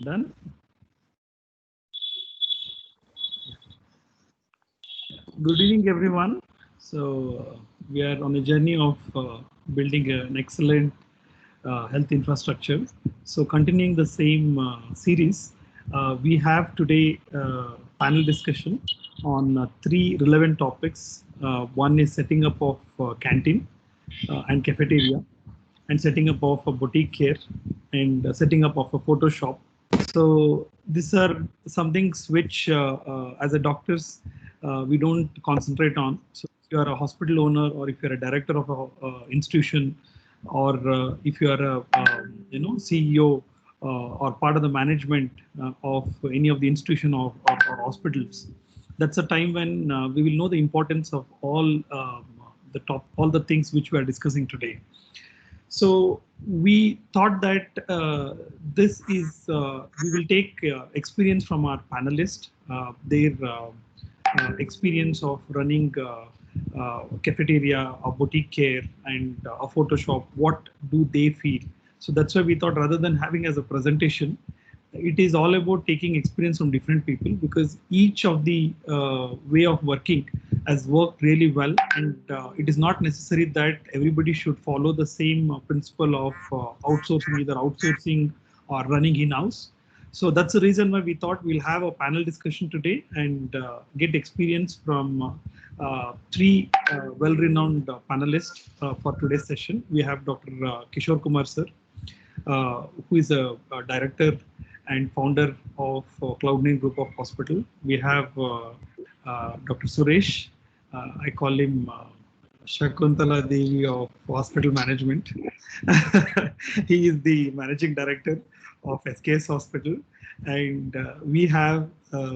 Done. Good evening, everyone. So we are on a journey of building an excellent health infrastructure. So continuing the same series, we have today panel discussion on three relevant topics. One is setting up of canteen and cafeteria, and setting up of a boutique care, and setting up of a photo shop. So these are some things which, as a doctors, we don't concentrate on. So if you are a hospital owner, or if you're a director of a institution, or if you are a CEO or part of the management of any of the institution or hospitals, that's a time when we will know the importance of all the things which we are discussing today. So we thought that we will take experience from our panelists, their experience of running cafeteria, a boutique care, and a photo shop. What do they feel? So that's why we thought, rather than having as a presentation, it is all about taking experience from different people, because each of the way of working has worked really well, and it is not necessary that everybody should follow the same principle of outsourcing, either outsourcing or running in-house. So that's the reason why we thought we'll have a panel discussion today and get experience from three well-renowned panelists for today's session. We have Dr. Kishore Kumar sir, who is a director and founder of Cloud9 Group of Hospital. We have Dr. Suresh. I call him Shakuntala Devi of Hospital Management. He is the managing director of SKS Hospital. And we have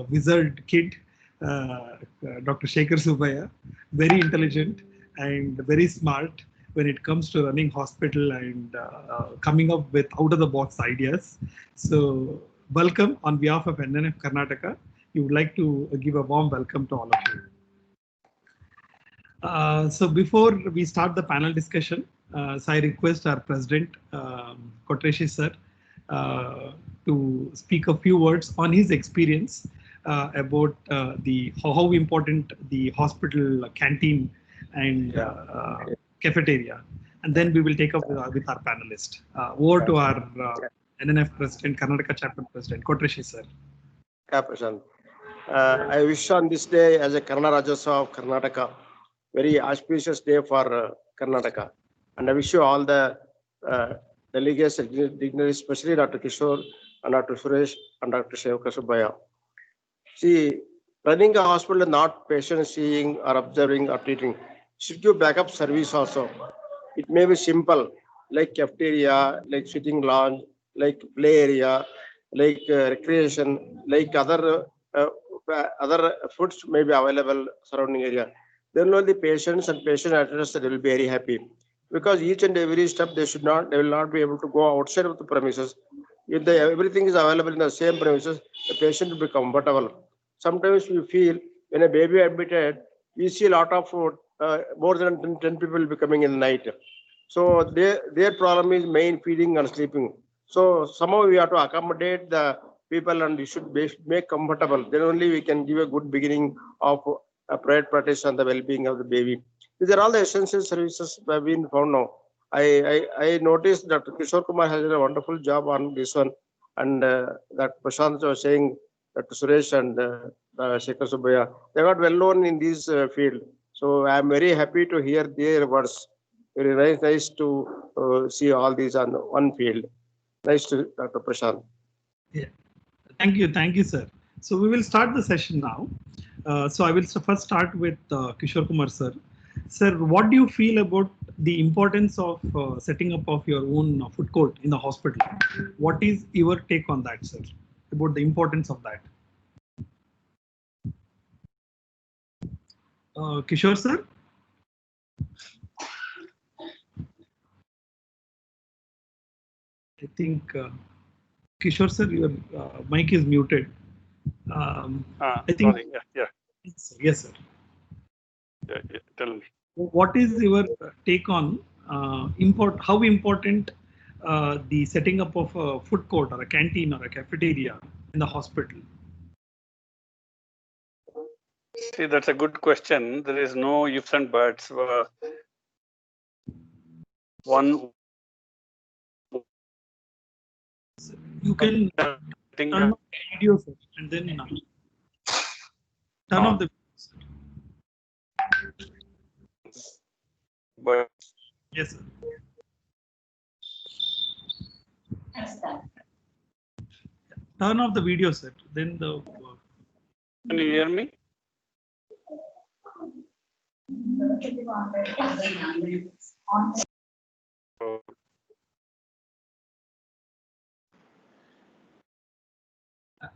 wizard kid, Dr. Shekhar Subaya, very intelligent and very smart when it comes to running hospital and coming up with out-of-the-box ideas. So welcome on behalf of NNF Karnataka. We would like to give a warm welcome to all of you. So before we start the panel discussion, so I request our president, Kotreshi sir, to speak a few words on his experience about how important the hospital canteen and cafeteria, and then we will take up with our panelist. Over to our NNF president, Karnataka chapter president, Kotreshi sir. Yeah, Prashant. I wish on this day, as a Karnataka Rajyotsava of Karnataka, very auspicious day for Karnataka, and I wish you all the delegates and dignitaries, especially Dr. Kishore and Dr. Suresh and Dr. Shekhar Subaya. See, running a hospital is not patient seeing or observing or treating. Should give backup service also. It may be simple, like cafeteria, like sitting lounge, like play area, like recreation, like other foods may be available surrounding area. Then only the patients and patient attendants will be very happy, because each and every step they will not be able to go outside of the premises. If everything is available in the same premises, the patient will be comfortable. Sometimes we feel when a baby admitted, we see a lot of more than 10 people will be coming in the night. So their problem is main feeding and sleeping. So somehow we have to accommodate the people and we should make comfortable. Then only we can give a good beginning of a private practice and the well-being of the baby. These are all the essential services that have been found now. I noticed that Kishore Kumar has done a wonderful job on this one, and that Prashant was saying that Suresh and Shekhar Subaya, they got well known in this field. So I am very happy to hear their words. Very nice to see all these on one field. Nice to Dr. Prashant. Yeah, thank you, sir. So we will start the session now. So I will first start with Kishore Kumar sir. Sir, what do you feel about the importance of setting up of your own food court in the hospital? What is your take on that, sir? About the importance of that? Kishore sir? I think Kishore sir, your mic is muted. I think. Sorry. Yeah. Yes, sir. Yeah, tell me. What is your take on how important the setting up of a food court or a canteen or a cafeteria in the hospital? See, that's a good question. There is no ifs and buts. One You can thing, turn off the video sir, and then turn off the but yes sir. Turn off the video set, then the can you hear me?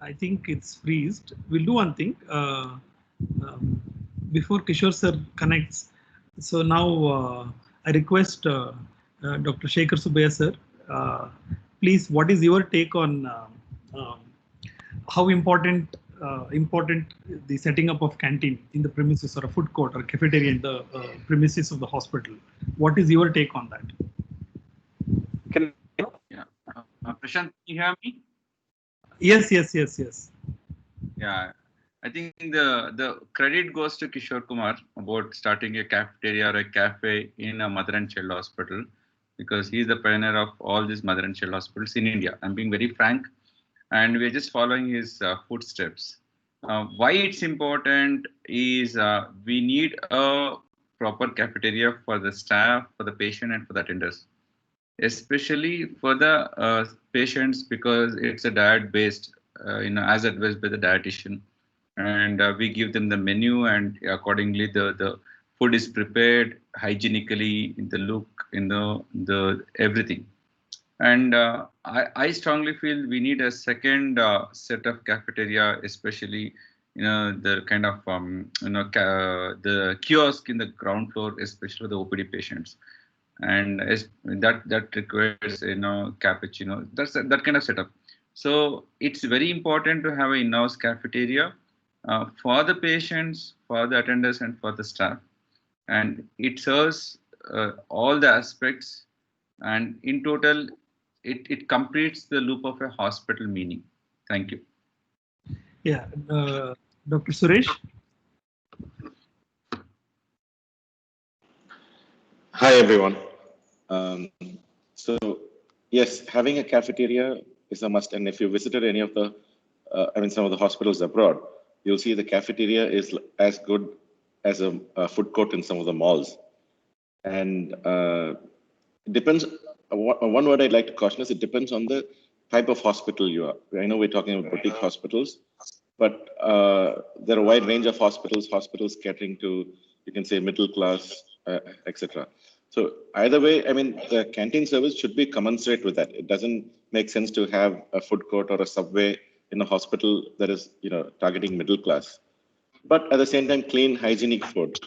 I think it's freezed. We'll do one thing before Kishore sir connects. So now I request Dr. Shekhar Subbiah sir, please, what is your take on how important the setting up of canteen in the premises or a food court or cafeteria in the premises of the hospital? What is your take on that? Can Yeah. Prashant, can you hear me? Yes. Yeah. I think the credit goes to Kishore Kumar about starting a cafeteria or a cafe in a mother and child hospital, because he's the pioneer of all these mother and child hospitals in India. I'm being very frank, and we're just following his footsteps. Why it's important is we need a proper cafeteria for the staff, for the patient, and for the attenders, especially for the patients, because it's a diet-based, as advised by the dietitian, and we give them the menu, and accordingly the food is prepared hygienically, in the look, in the everything. And I strongly feel we need a second set of cafeteria, especially the kind of the kiosk in the ground floor, especially the OPD patients, and that requires cappuccino. That's that kind of setup. So it's very important to have an in-house cafeteria for the patients, for the attenders, and for the staff, and it serves all the aspects, and in total it completes the loop of a hospital meaning. Thank you. Yeah, Dr. Suresh. Hi everyone. So yes, having a cafeteria is a must. And if you visited any of the, some of the hospitals abroad, you'll see the cafeteria is as good as a food court in some of the malls. And it depends. One word I'd like to caution is it depends on the type of hospital you are. I know we're talking about boutique hospitals, but there are a wide range of hospitals catering to, you can say, middle class, etc. So either way, I mean, the canteen service should be commensurate with that. It doesn't make sense to have a food court or a subway in a hospital that is, targeting middle class. But at the same time, clean, hygienic food.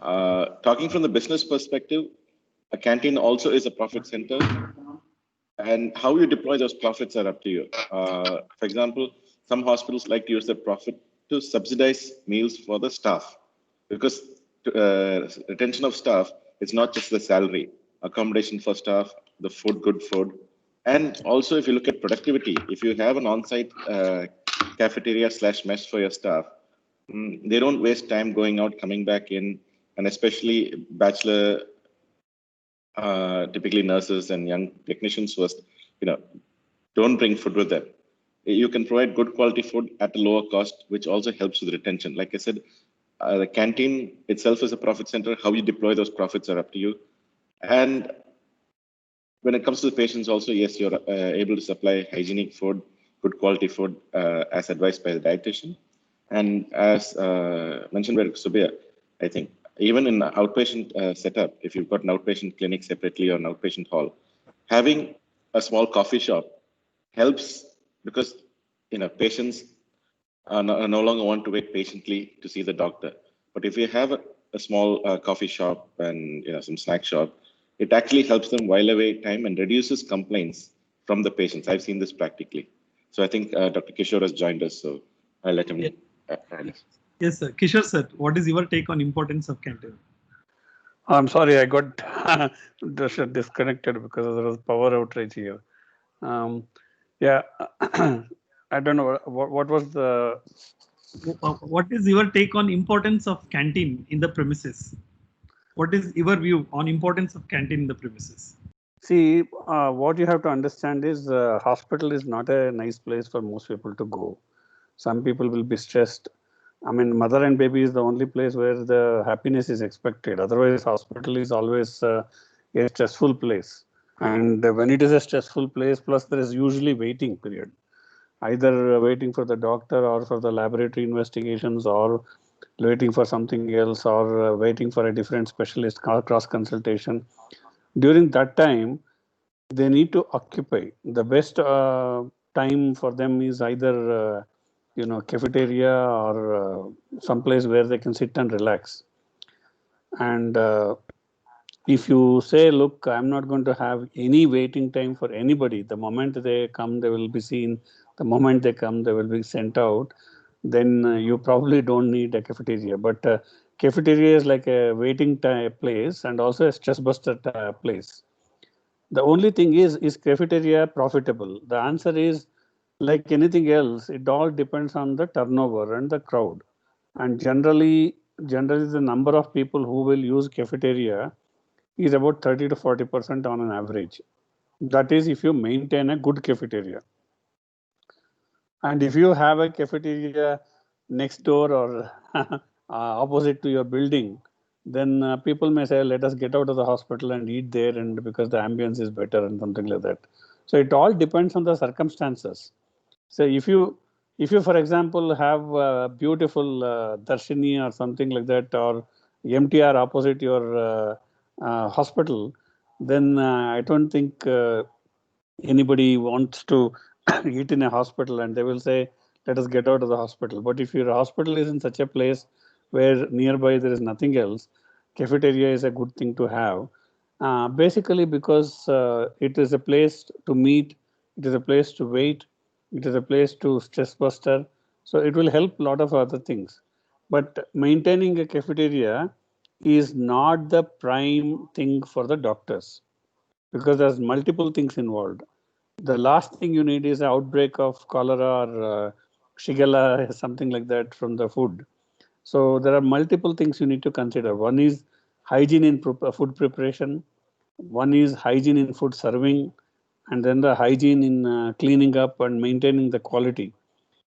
Talking from the business perspective, a canteen also is a profit center, and how you deploy those profits are up to you. For example, some hospitals like to use the profit to subsidize meals for the staff, because retention of staff is not just the salary, accommodation for staff, the food, good food. And also, if you look at productivity, if you have an on-site cafeteria / mess for your staff, they don't waste time going out, coming back in, and especially bachelor, typically nurses and young technicians first, don't bring food with them. You can provide good quality food at a lower cost, which also helps with retention. Like I said, the canteen itself is a profit center. How you deploy those profits are up to you. And when it comes to the patients also, yes, you're able to supply hygienic food, good quality food, as advised by the dietitian. And as mentioned by Subbiah, I think even in the outpatient setup, if you've got an outpatient clinic separately or an outpatient hall, having a small coffee shop helps, because patients no longer want to wait patiently to see the doctor. But if you have a small coffee shop and some snack shop, it actually helps them while away time and reduces complaints from the patients. I've seen this practically. So I think Dr. Kishore has joined us, so I'll let him. Yes, sir. Kishore sir, what is your take on importance of canteen? I'm sorry, I got disconnected because there was power outage here. Yeah, I don't know what was the. What is your take on importance of canteen in the premises? What is your view on importance of canteen in the premises? See, what you have to understand is hospital is not a nice place for most people to go. Some people will be stressed. I mean, mother and baby is the only place where the happiness is expected. Otherwise, hospital is always a stressful place. And when it is a stressful place, plus there is usually waiting period, either waiting for the doctor or for the laboratory investigations or waiting for something else or waiting for a different specialist cross consultation. During that time, they need to occupy. The best time for them is either cafeteria or some place where they can sit and relax. And if you say, look, I'm not going to have any waiting time for anybody, the moment they come they will be seen, the moment they come they will be sent out, then you probably don't need a cafeteria. But cafeteria is like a waiting time place and also a stress buster place. The only thing is cafeteria profitable? The answer is, like anything else, it all depends on the turnover and the crowd. And generally the number of people who will use cafeteria is about 30 to 40% on an average. That is if you maintain a good cafeteria. And if you have a cafeteria next door or opposite to your building, then people may say, let us get out of the hospital and eat there, and because the ambience is better and something like that. So it all depends on the circumstances. So if you for example have a beautiful Darshini or something like that, or MTR opposite your hospital, then I don't think anybody wants to eat in a hospital, and they will say, let us get out of the hospital. But if your hospital is in such a place where nearby there is nothing else, cafeteria is a good thing to have. Basically because it is a place to meet, it is a place to wait, it is a place to stress buster. So it will help a lot of other things. But maintaining a cafeteria is not the prime thing for the doctors, because there's multiple things involved. The last thing you need is an outbreak of cholera or Shigella, something like that from the food. So there are multiple things you need to consider. One is hygiene in food preparation. One is hygiene in food serving, and then the hygiene in cleaning up and maintaining the quality.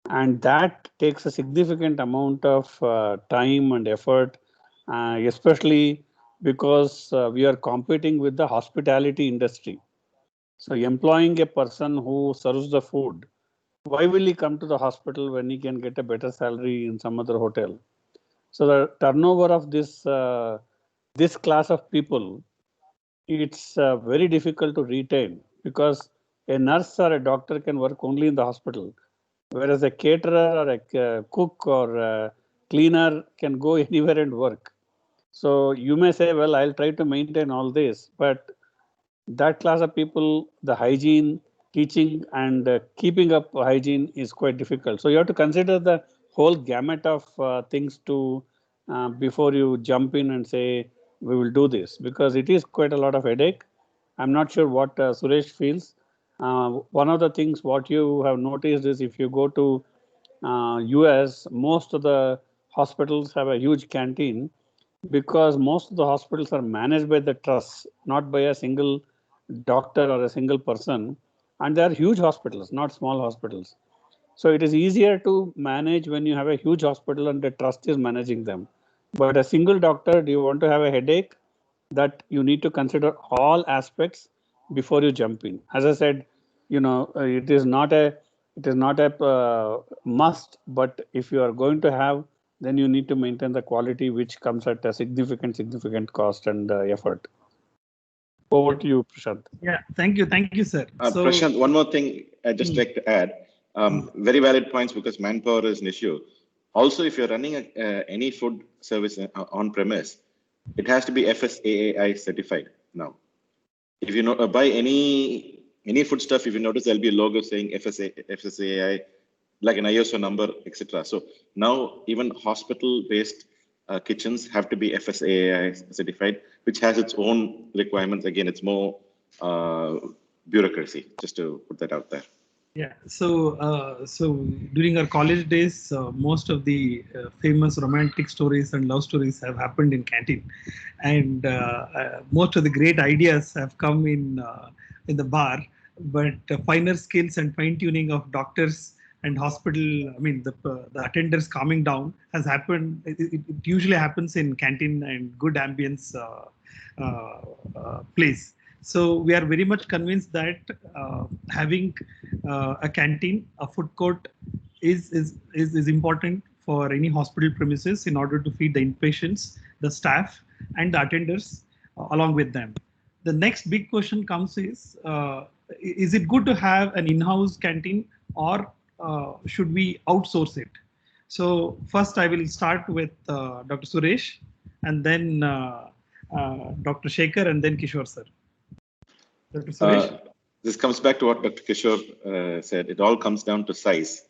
And that takes a significant amount of time and effort, especially because we are competing with the hospitality industry. So employing a person who serves the food, why will he come to the hospital when he can get a better salary in some other hotel? So the turnover of this class of people, it's very difficult to retain, because a nurse or a doctor can work only in the hospital, whereas a caterer or a cook or a cleaner can go anywhere and work. So you may say, well, I'll try to maintain all this, but that class of people, the hygiene, teaching and keeping up hygiene is quite difficult. So you have to consider the whole gamut of things to before you jump in and say we will do this, because it is quite a lot of headache. I'm not sure what Suresh feels. One of the things what you have noticed is, if you go to US, most of the hospitals have a huge canteen, because most of the hospitals are managed by the trust, not by a single doctor or a single person. And they are huge hospitals, not small hospitals. So it is easier to manage when you have a huge hospital and the trust is managing them. But a single doctor, do you want to have a headache? That you need to consider all aspects before you jump in. As I said, it is not a must, but if you are going to have, then you need to maintain the quality, which comes at a significant cost and effort. Over to you, Prashant. Yeah, thank you, sir. So, Prashant, one more thing I'd just like to add. Very valid points, because manpower is an issue. Also, if you're running any food service on premise, it has to be FSAAI certified now. If you buy any food stuff, if you notice, there'll be a logo saying FSAAI, like an ISO number, etc. So now even hospital-based kitchens have to be FSAAI certified. which has its own requirements. Again, it's more bureaucracy, just to put that out there. Yeah. So during our college days, most of the famous romantic stories and love stories have happened in canteen, and most of the great ideas have come in the bar. But finer skills and fine tuning of doctors and hospital, I mean the attenders calming down has happened. It usually happens in canteen and good ambience place. So we are very much convinced that having a canteen, a food court is important for any hospital premises in order to feed the inpatients, the staff, and the attenders along with them. The next big question comes is it good to have an in-house canteen or should we outsource it? So first I will start with Dr. Suresh and then Dr. Shekhar and then Kishore sir. Dr. Suresh? This comes back to what Dr. Kishore said. It all comes down to size.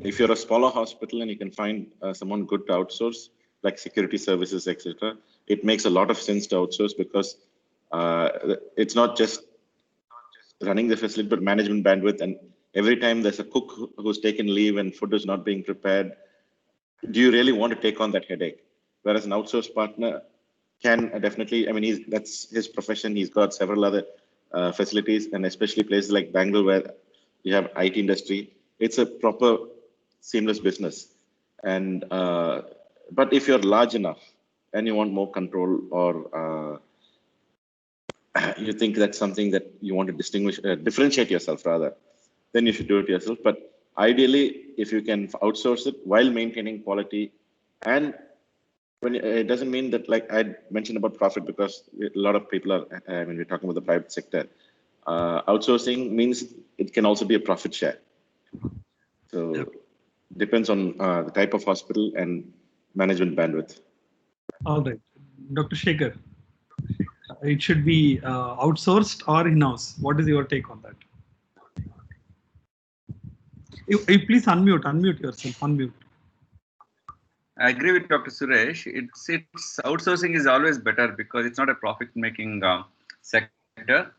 If you're a smaller hospital and you can find someone good to outsource, like security services, etc., it makes a lot of sense to outsource because it's not just running the facility, but management bandwidth. And every time there's a cook who's taken leave and food is not being prepared, do you really want to take on that headache? Whereas an outsourced partner can definitely, I mean, that's his profession. He's got several other facilities, and especially places like Bangalore where you have IT industry. It's a proper seamless business. And but if you're large enough and you want more control, or you think that's something that you want to differentiate yourself rather, then you should do it yourself. But ideally, if you can outsource it while maintaining quality, and when it doesn't mean that, like I mentioned about profit, because a lot of people are, when we're talking about the private sector, outsourcing means it can also be a profit share. So depends on the type of hospital and management bandwidth. All right, Dr. Shekhar, it should be outsourced or in-house. What is your take on that? You please unmute yourself. Unmute. I agree with Dr. Suresh. It's outsourcing is always better because it's not a profit-making sector,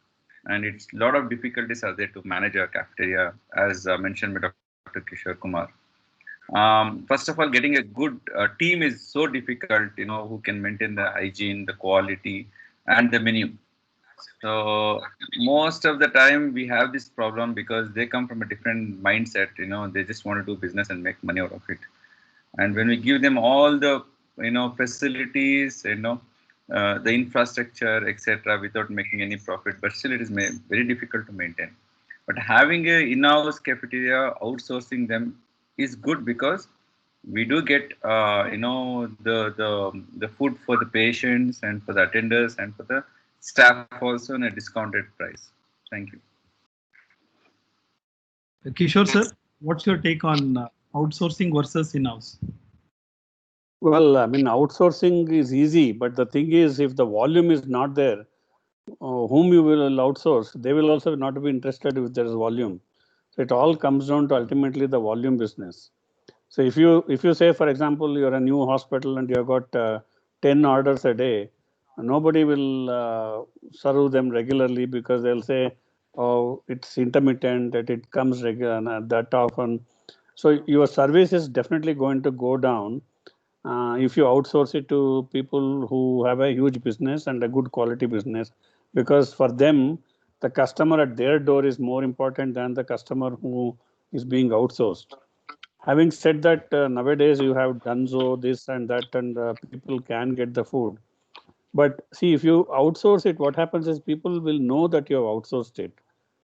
and it's a lot of difficulties are there to manage a cafeteria, as mentioned by Dr. Kishore Kumar. First of all, getting a good team is so difficult. Who can maintain the hygiene, the quality, and the menu. So most of the time we have this problem because they come from a different mindset. They just want to do business and make money out of it. And when we give them all the facilities, the infrastructure, etc., without making any profit, but still it is very difficult to maintain. But having a in-house cafeteria, outsourcing them is good because we do get the food for the patients and for the attenders and for the staff also in a discounted price. Thank you. Kishore sir, what's your take on outsourcing versus in-house? Well, I mean, outsourcing is easy, but the thing is, if the volume is not there, whom you will outsource, they will also not be interested if there is volume. So it all comes down to ultimately the volume business. So if you say, for example, you're a new hospital and you've got 10 orders a day, nobody will serve them regularly because they'll say, oh, it's intermittent, that it comes regular, that often. So your service is definitely going to go down if you outsource it to people who have a huge business and a good quality business, because for them, the customer at their door is more important than the customer who is being outsourced. Having said that, nowadays you have Dunzo, this and that, and people can get the food. But see, if you outsource it, what happens is people will know that you have outsourced it.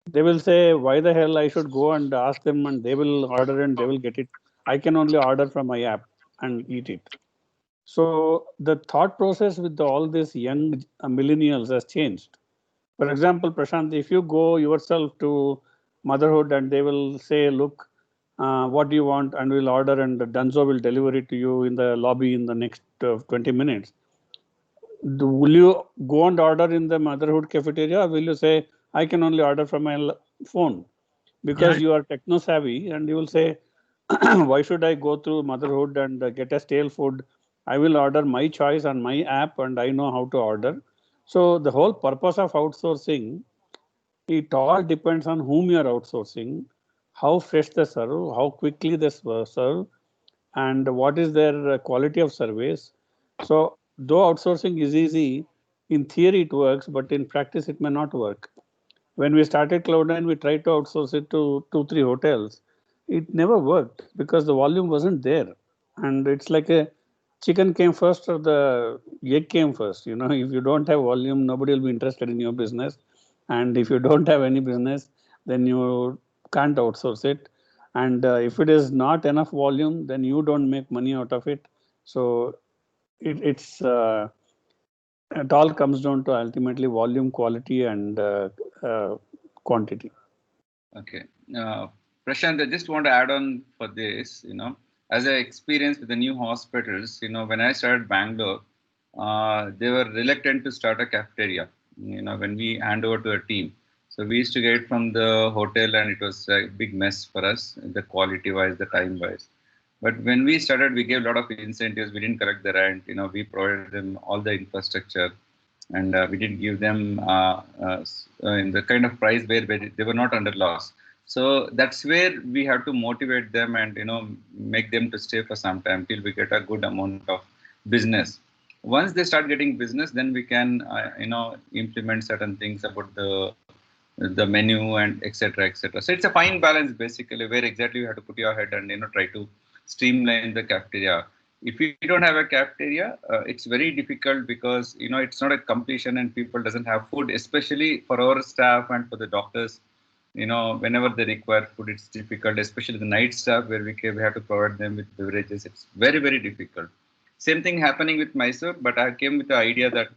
They will say, why the hell I should go and ask them, and they will order and they will get it. I can only order from my app and eat it. So the thought process with all these young millennials has changed. For example, Prashant, if you go yourself to Motherhood and they will say, look, what do you want? And we'll order, and Dunzo will deliver it to you in the lobby in the next 20 minutes. Will you go and order in the Motherhood cafeteria? Or will you say, I can only order from my phone? Because you are techno savvy, and you will say, why should I go through Motherhood and get a stale food? I will order my choice on my app and I know how to order. So the whole purpose of outsourcing, it all depends on whom you are outsourcing, how fresh they serve, how quickly they serve, and what is their quality of service. So though outsourcing is easy, in theory it works, but in practice it may not work. When we started Cloud9, we tried to outsource it to 2-3 hotels. It never worked because the volume wasn't there. And it's like a chicken came first or the egg came first. You know, if you don't have volume, nobody will be interested in your business. And if you don't have any business, then you can't outsource it. And if it is not enough volume, then you don't make money out of it. So it all comes down to ultimately volume, quality, and quantity. Okay. Prashant, I just want to add on for this, as I experienced with the new hospitals, when I started Bangalore, they were reluctant to start a cafeteria, when we hand over to a team. So we used to get it from the hotel and it was a big mess for us, the quality wise, the time wise. But when we started, we gave a lot of incentives. We didn't collect the rent, we provided them all the infrastructure, and we didn't give them in the kind of price where they were not under loss. So that's where we have to motivate them and make them to stay for some time till we get a good amount of business. Once they start getting business, then we can implement certain things about the menu and etc. etc. So it's a fine balance basically where exactly you have to put your head and try to streamline the cafeteria. If you don't have a cafeteria, it's very difficult because it's not a completion and people doesn't have food, especially for our staff and for the doctors. Whenever they require food, it's difficult, especially the night staff where we have to provide them with beverages. It's very, very difficult. Same thing happening with Mysore, but I came with the idea that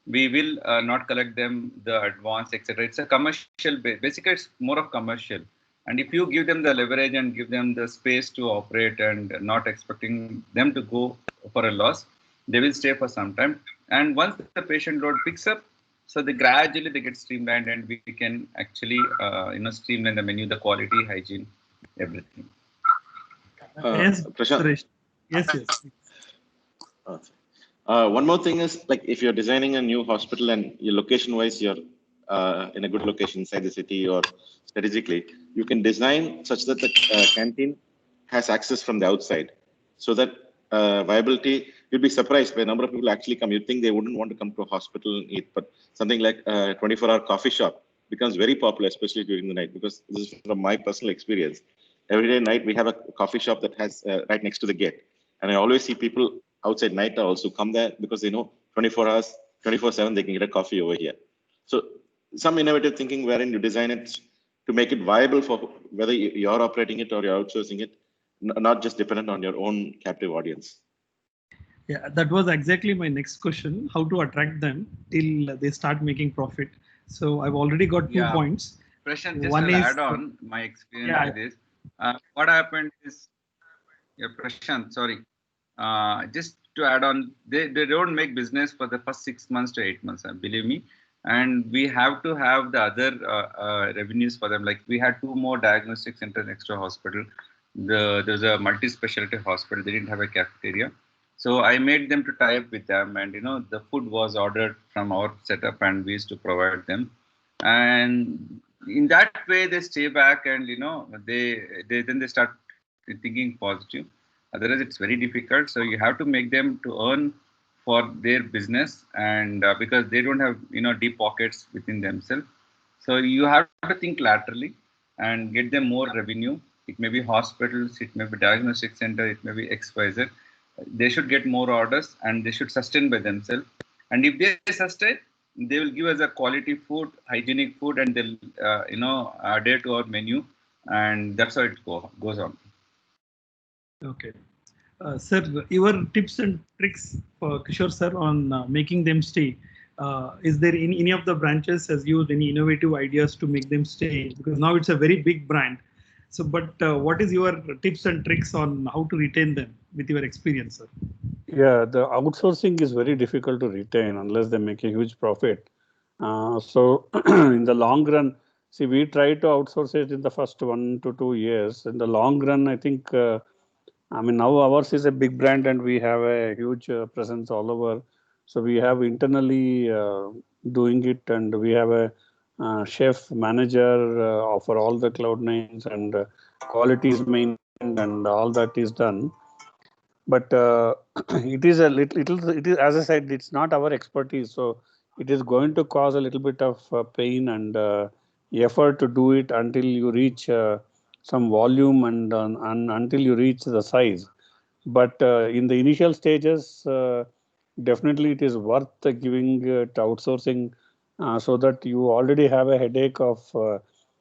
we will not collect them the advance, etc. It's a commercial, basically it's more of commercial. And if you give them the leverage and give them the space to operate and not expecting them to go for a loss, they will stay for some time. And once the patient load picks up, so gradually they get streamlined and we can actually streamline the menu, the quality, hygiene, everything. Yes, Prashant. Suresh. Yes. One more thing is, like, if you're designing a new hospital and your location wise, you're in a good location inside the city or strategically, you can design such that the canteen has access from the outside, so that viability, you'll be surprised by the number of people actually come. You'd think they wouldn't want to come to a hospital and eat, but something like a 24-hour coffee shop becomes very popular, especially during the night, because this is from my personal experience. Every day night, we have a coffee shop that has right next to the gate. And I always see people outside night also come there because they know 24 hours, 24/7, they can get a coffee over here. So some innovative thinking wherein you design it to make it viable for whether you're operating it or you're outsourcing it, not just dependent on your own captive audience. Yeah, that was exactly my next question. How to attract them till they start making profit. So I've already got 2 points. Prashant, just to add on my experience with this. What happened is, Prashant, sorry. Just to add on, they don't make business for the first 6 months to 8 months, believe me. And we have to have the other revenues for them. Like we had 2 more diagnostic centers next to a hospital. There's a multi-specialty hospital. They didn't have a cafeteria. So I made them to tie up with them, and the food was ordered from our setup and we used to provide them. And in that way they stay back and they start thinking positive. Otherwise it's very difficult. So you have to make them to earn for their business, and because they don't have deep pockets within themselves. So you have to think laterally and get them more revenue. It may be hospitals, it may be diagnostic center, it may be XYZ. They should get more orders and they should sustain by themselves. And if they sustain, they will give us a quality food, hygienic food, and they'll adhere to our menu, and that's how it goes on. Okay. Sir, your tips and tricks for Kishore sir on making them stay. Is there any of the branches has used any innovative ideas to make them stay? Because now it's a very big brand. So, but what is your tips and tricks on how to retain them with your experience, sir? Yeah, the outsourcing is very difficult to retain unless they make a huge profit. So in the long run, see, we try to outsource it in the first 1 to 2 years. In the long run, I think, now ours is a big brand and we have a huge presence all over. So we have internally doing it, and we have a chef manager for all the Cloud9s, and quality is maintained and all that is done. But it is it is, as I said, it's not our expertise, so it is going to cause a little bit of pain and effort to do it until you reach some volume and until you reach the size. But in the initial stages, definitely it is worth giving to outsourcing, so that you already have a headache of,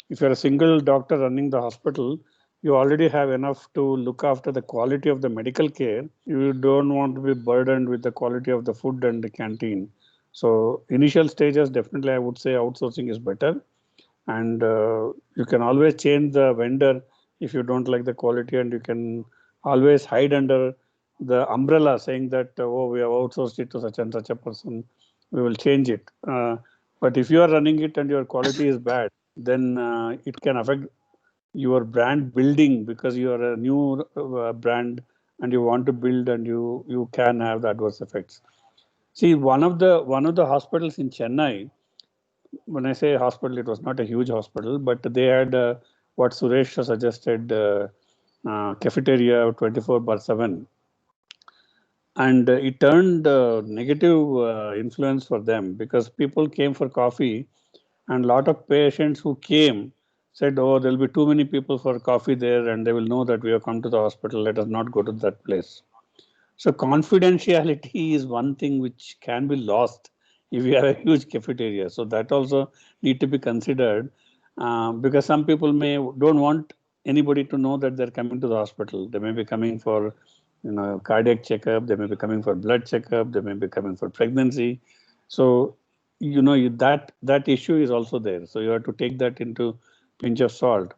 if you're a single doctor running the hospital, you already have enough to look after the quality of the medical care. You don't want to be burdened with the quality of the food and the canteen. So initial stages, definitely I would say outsourcing is better. And you can always change the vendor if you don't like the quality, and you can always hide under the umbrella saying that, oh, we have outsourced it to such and such a person, we will change it. But if you are running it and your quality is bad, then it can affect your brand building, because you are a new brand and you want to build, and you can have the adverse effects. See, one of the hospitals in Chennai, when I say hospital, it was not a huge hospital, but they had what Suresh suggested, cafeteria 24/7. And it turned negative influence for them, because people came for coffee, and a lot of patients who came said, oh, there'll be too many people for coffee there, and they will know that we have come to the hospital, let us not go to that place. So confidentiality is one thing which can be lost if you have a huge cafeteria. So that also need to be considered, because some people don't want anybody to know that they're coming to the hospital. They may be coming for, cardiac checkup. They may be coming for blood checkup. They may be coming for pregnancy. So that issue is also there. So you have to take that into pinch of salt.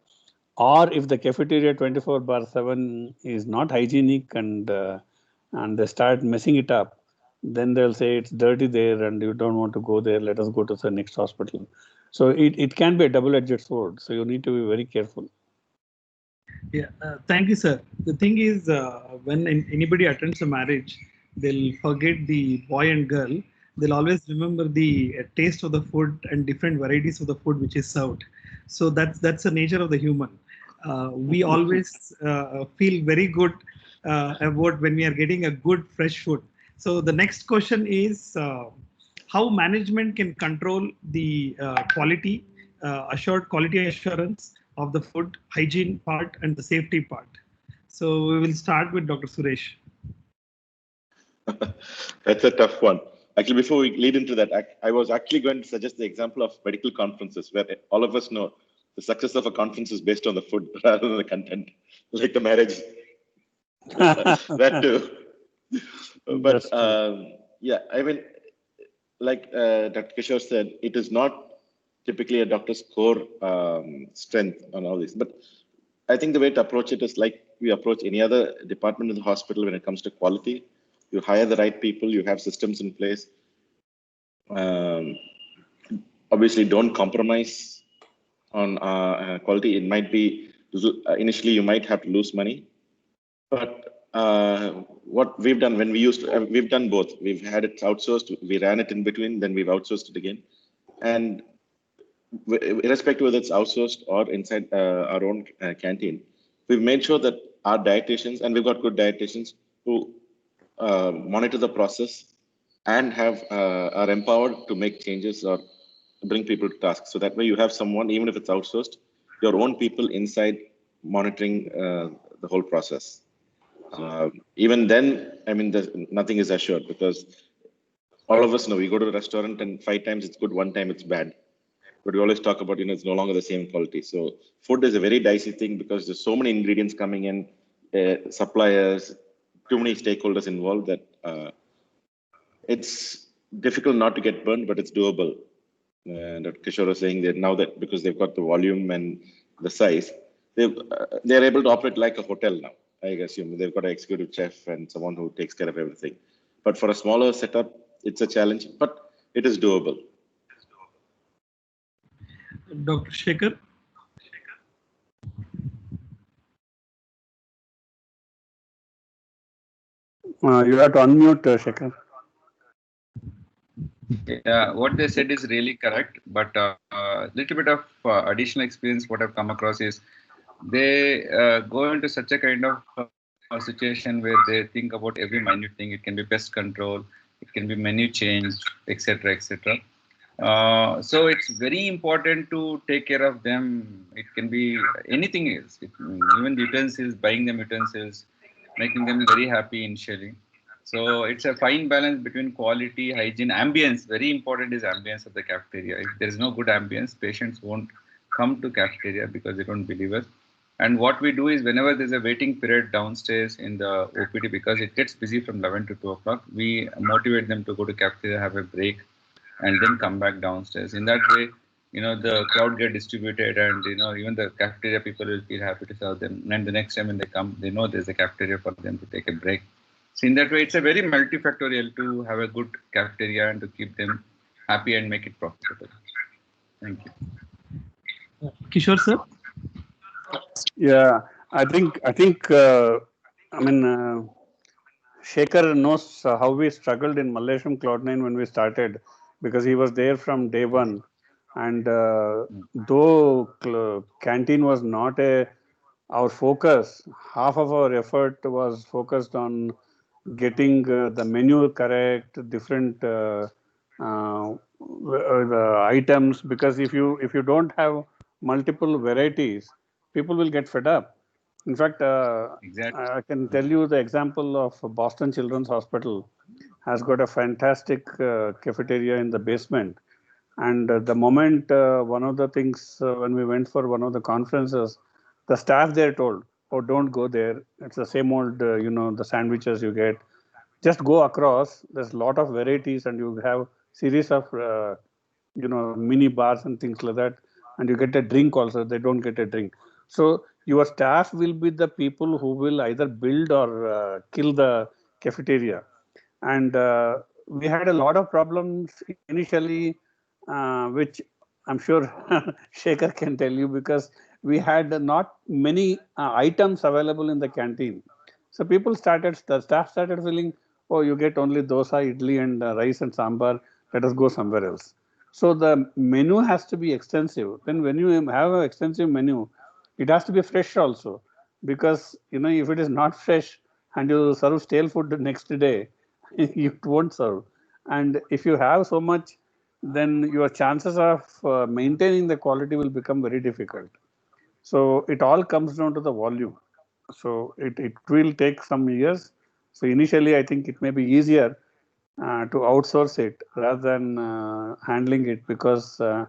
Or if the cafeteria 24/7 is not hygienic, and they start messing it up, then they'll say it's dirty there and you don't want to go there, let us go to the next hospital. So it can be a double-edged sword. So you need to be very careful. Yeah, thank you, sir. The thing is, when anybody attends a marriage, they'll forget the boy and girl. They'll always remember the taste of the food and different varieties of the food which is served. So that's the nature of the human. We always feel very good about when we are getting a good fresh food. So the next question is how management can control the quality, assured quality assurance of the food, hygiene part, and the safety part. So we will start with Dr. Suresh. That's a tough one. Actually, before we lead into that, I was actually going to suggest the example of medical conferences, where all of us know the success of a conference is based on the food rather than the content, like the marriage. That too. But yeah, I mean, like Dr. Kishore said, it is not typically a doctor's core strength on all this. But I think the way to approach it is like we approach any other department in the hospital when it comes to quality. You hire the right people, you have systems in place. Obviously, don't compromise on quality. It might be, initially you might have to lose money. But what we've done when we've done both. We've had it outsourced, we ran it in between, then we've outsourced it again. And irrespective whether it's outsourced or inside our own canteen, we've made sure that our dietitians, and we've got good dietitians who monitor the process and are empowered to make changes or bring people to task. So that way you have someone, even if it's outsourced, your own people inside monitoring the whole process. Even then, I mean, nothing is assured, because all of us know we go to a restaurant and 5 times it's good, 1 time it's bad. But we always talk about, it's no longer the same quality. So food is a very dicey thing, because there's so many ingredients coming in, suppliers, too many stakeholders involved, that it's difficult not to get burned, but it's doable. And Kishore was saying that now that because they've got the volume and the size, they're able to operate like a hotel now. I assume they've got an executive chef and someone who takes care of everything. But for a smaller setup, it's a challenge, but it is doable. Dr. Shekhar. You have to unmute, Shekhar. Yeah, what they said is really correct, but little bit of additional experience what I've come across is they go into such a kind of situation where they think about every minute thing. It can be pest control, it can be menu change, etc., etc. So it's very important to take care of them. It can be anything else, even utensils, buying them utensils, making them very happy initially. So it's a fine balance between quality, hygiene, ambience. Very important is ambience of the cafeteria. If there is no good ambience, patients won't come to cafeteria because they don't believe us. And what we do is whenever there's a waiting period downstairs in the OPD, because it gets busy from 11 to 2 o'clock, we motivate them to go to cafeteria, have a break, and then come back downstairs. In that way, the crowd get distributed, and even the cafeteria people will feel happy to serve them. And the next time when they come, they know there's a cafeteria for them to take a break. So in that way, it's a very multifactorial to have a good cafeteria and to keep them happy and make it profitable. Thank you. Kishore sir. Yeah, I think Shekhar knows how we struggled in Malleshwaram Cloud9 when we started, because he was there from day one. And though canteen was not our focus, half of our effort was focused on getting the menu correct, different the items. Because if you don't have multiple varieties, people will get fed up. In fact, Exactly. I can tell you the example of Boston Children's Hospital has got a fantastic cafeteria in the basement. And the moment one of the things when we went for one of the conferences, the staff there told, "Oh, don't go there. It's the same old, the sandwiches you get. Just go across. There's a lot of varieties, and you have series of mini bars and things like that, and you get a drink also. They don't get a drink. So your staff will be the people who will either build or kill the cafeteria." And we had a lot of problems initially, which I'm sure Shekhar can tell you, because we had not many items available in the canteen. So the staff started feeling, "Oh, you get only dosa, idli, and rice and sambar. Let us go somewhere else." So the menu has to be extensive. Then when you have an extensive menu, it has to be fresh also, because if it is not fresh and you serve stale food the next day, you won't serve. And if you have so much, then your chances of maintaining the quality will become very difficult. So it all comes down to the volume. So it will take some years. So initially, I think it may be easier to outsource it rather than handling it, because the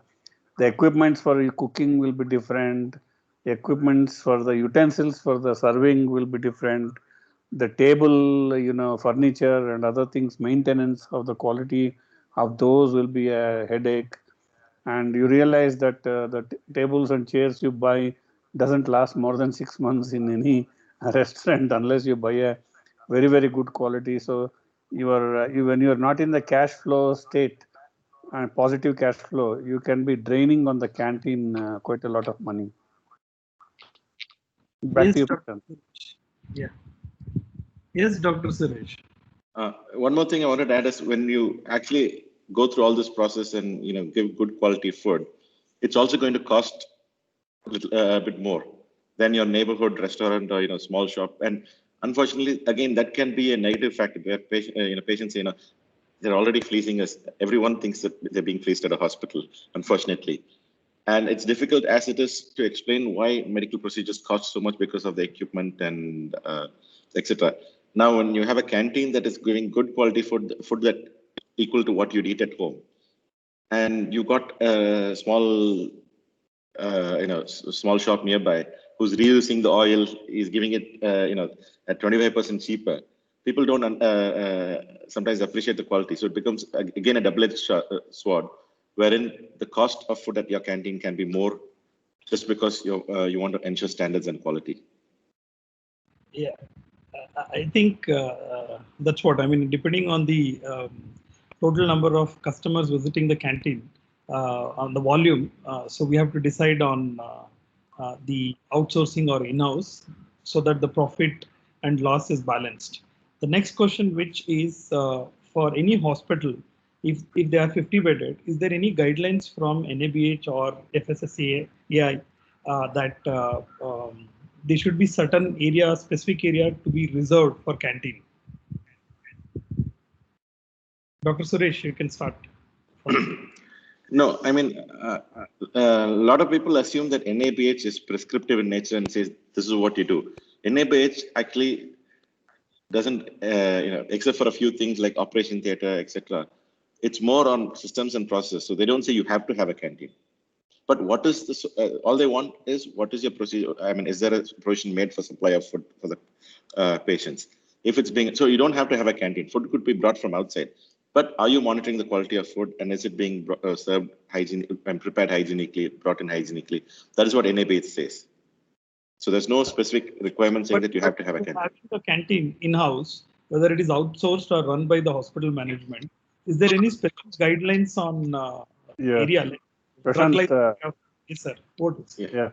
equipments for cooking will be different. The equipments for the utensils for the serving will be different. The table, furniture and other things, maintenance of the quality of those will be a headache. And you realize that the tables and chairs you buy doesn't last more than 6 months in any restaurant unless you buy a very, very good quality. So when you are not in the cash flow state, positive cash flow, you can be draining on the canteen quite a lot of money. Back Yes, to you, Dr. Prashant. Yeah. Yes, Dr. Suresh. One more thing I wanted to add is, when you actually go through all this process and give good quality food, it's also going to cost a bit more than your neighborhood restaurant or small shop. And unfortunately, again, that can be a negative factor where patients they're already fleecing us. Everyone thinks that they're being fleeced at a hospital, unfortunately. And it's difficult as it is to explain why medical procedures cost so much because of the equipment and etc. Now, when you have a canteen that is giving good quality food that equal to what you'd eat at home, and you got a small, small shop nearby who's reusing the oil, is giving it, at 25% cheaper. People don't sometimes appreciate the quality. So it becomes, again, a double-edged sword, wherein the cost of food at your canteen can be more just because you want to ensure standards and quality. Yeah, I think that's what I mean. Depending on the total number of customers visiting the canteen, on the volume, so we have to decide on the outsourcing or in-house, so that the profit and loss is balanced. The next question, which is for any hospital, if they are 50 bedded, is there any guidelines from NABH or FSSAI that there should be certain area, specific area to be reserved for canteen? Dr. Suresh, you can start. No, I mean, a lot of people assume that NABH is prescriptive in nature and says this is what you do. NABH actually doesn't, except for a few things like operation theater, etc. It's more on systems and processes. So they don't say you have to have a canteen. But what is this? All they want is what is your procedure? I mean, is there a provision made for supply of food for the patients? If it's being, so you don't have to have a canteen. Food could be brought from outside. But are you monitoring the quality of food, and is it being served and prepared hygienically, brought in hygienically? That is what NABH says. So there's no specific requirement saying that you have to have a canteen. Having a canteen in-house, whether it is outsourced or run by the hospital management, is there any specific guidelines on area? Prashant, Yes, sir. Yeah,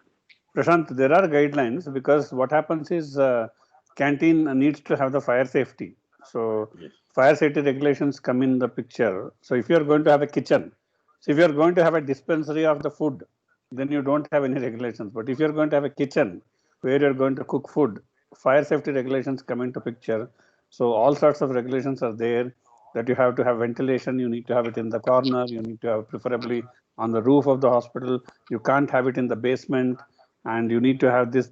Prashant, there are guidelines because what happens is canteen needs to have the fire safety. So Yes. fire safety regulations come in the picture. So if you are going to have a kitchen, so if you are going to have a dispensary of the food, then you don't have any regulations. But if you are going to have a kitchen where you are going to cook food, fire safety regulations come into picture. So all sorts of regulations are there that you have to have ventilation. You need to have it in the corner. You need to have preferably on the roof of the hospital. You can't have it in the basement, and you need to have this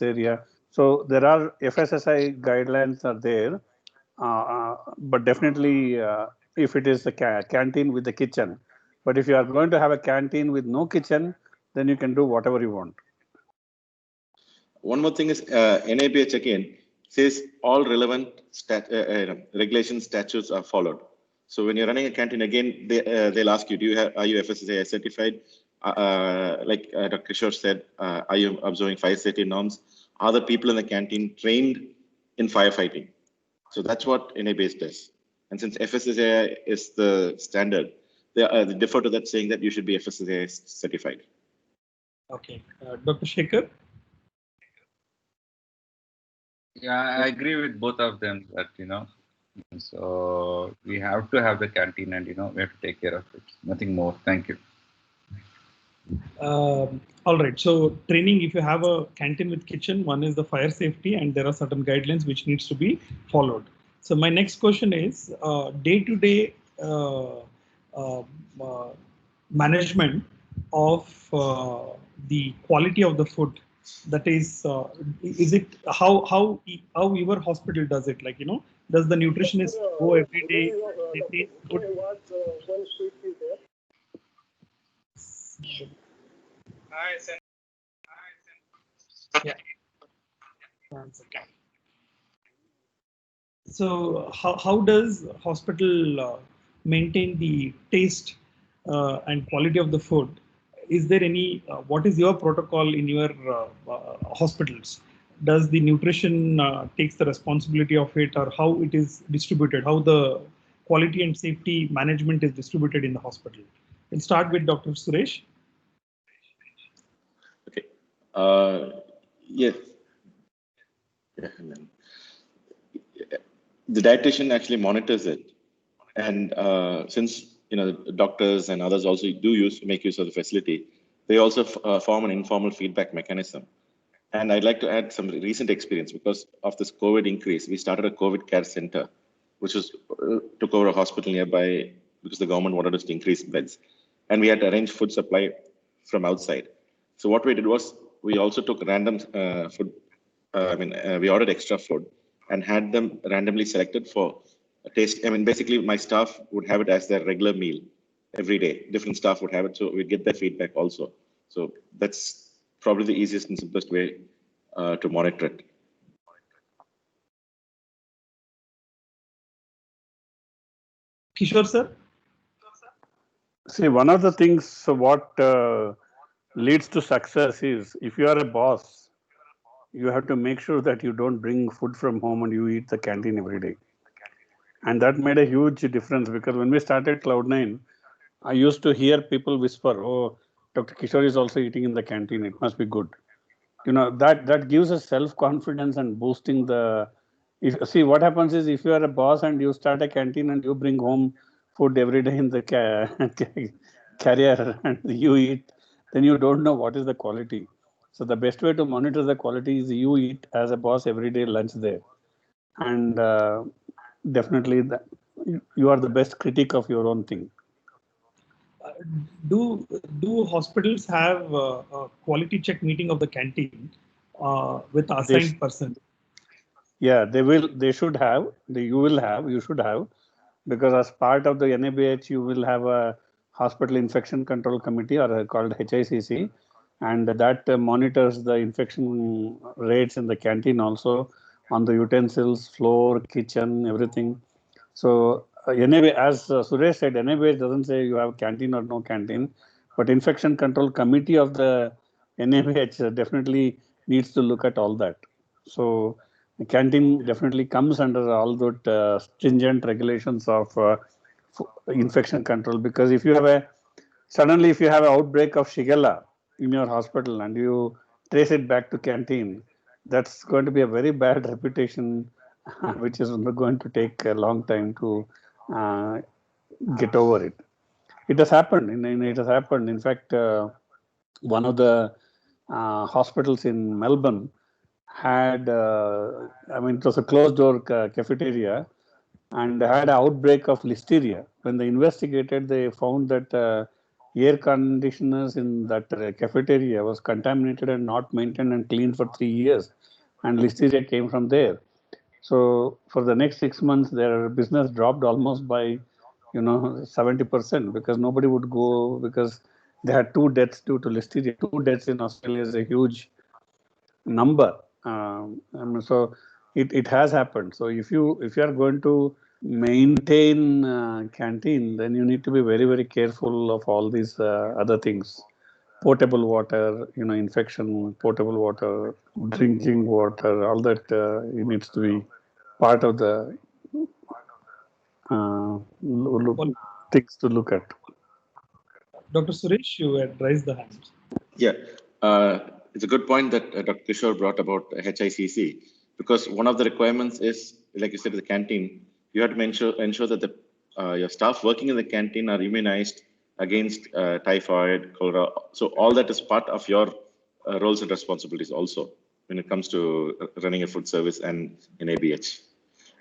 area. So there are FSSAI guidelines are there, but definitely if it is a canteen with the kitchen. But if you are going to have a canteen with no kitchen, then you can do whatever you want. One more thing is NABH again says all relevant regulations, statutes are followed. So when you're running a canteen, again, they'll ask you, are you FSSAI certified? Like Dr. Kishore said, are you observing fire safety norms? Are the people in the canteen trained in firefighting? So that's what NABH does. And since FSSAI is the standard, they defer to that, saying that you should be FSSAI certified. Okay. Dr. Shekhar? Yeah, I agree with both of them that, so we have to have the canteen and, we have to take care of it. Nothing more. Thank you. All right. So training, if you have a canteen with kitchen, one is the fire safety, and there are certain guidelines which needs to be followed. So my next question is day-to-day management of the quality of the food. That is it how your hospital does it? Like, does the nutritionist go every day? They taste good? Yeah. So how does hospital maintain the taste and quality of the food? Is there any, what is your protocol in your hospitals? Does the nutrition takes the responsibility of it, or how it is distributed? How the quality and safety management is distributed in the hospital? We'll start with Dr. Suresh. Okay. Yes. The dietitian actually monitors it, and since doctors and others also make use of the facility, they also form an informal feedback mechanism. And I'd like to add some recent experience. Because of this COVID increase, we started a COVID care center, which took over a hospital nearby because the government wanted us to increase beds, and we had to arrange food supply from outside. So what we did was we also took random food. We ordered extra food and had them randomly selected for a taste. Basically, my staff would have it as their regular meal every day. Different staff would have it, so we'd get their feedback also. So that's probably the easiest and simplest way to monitor it. Kishore, sir? See, one of the things, so what leads to success is, if you are a boss, you have to make sure that you don't bring food from home and you eat the canteen every day. And that made a huge difference, because when we started Cloud9, I used to hear people whisper, oh, Dr. Kishore is also eating in the canteen, it must be good. That gives us self-confidence and boosting the, see what happens is, if you are a boss and you start a canteen and you bring home food every day in the carrier and you eat, then you don't know what is the quality. So the best way to monitor the quality is you eat as a boss every day lunch there, and definitely you are the best critic of your own thing. Do hospitals have a quality check meeting of the canteen with assigned person? Yeah, they will. They should have. You will have. You should have, because as part of the NABH, you will have a hospital infection control committee, or called HICC, and that monitors the infection rates in the canteen also, on the utensils, floor, kitchen, everything. So NABH, as Suresh said, NABH doesn't say you have canteen or no canteen, but infection control committee of the NABH definitely needs to look at all that. So the canteen definitely comes under all that stringent regulations of infection control, because if you have suddenly if you have an outbreak of Shigella in your hospital and you trace it back to canteen, that's going to be a very bad reputation, which is going to take a long time to uh, get over it. It has happened. It has happened. In fact, one of the hospitals in Melbourne had, it was a closed door cafeteria, and had an outbreak of listeria. When they investigated, they found that air conditioners in that cafeteria was contaminated and not maintained and cleaned for 3 years, and listeria came from there. So for the next 6 months, their business dropped almost by 70%, because nobody would go, because they had 2 deaths due to listeria. 2 deaths in Australia is a huge number. So it has happened. So if you are going to maintain canteen, then you need to be very, very careful of all these other things. Potable water, infection, potable water, drinking water, all that it needs to be part of the things to look at. Dr. Suresh, you had raised the hand. Yeah, it's a good point that Dr. Kishore brought about HICC, because one of the requirements is, like you said, the canteen. You have to ensure that your staff working in the canteen are immunized against typhoid, cholera. So all that is part of your roles and responsibilities also when it comes to running a food service and in ABH.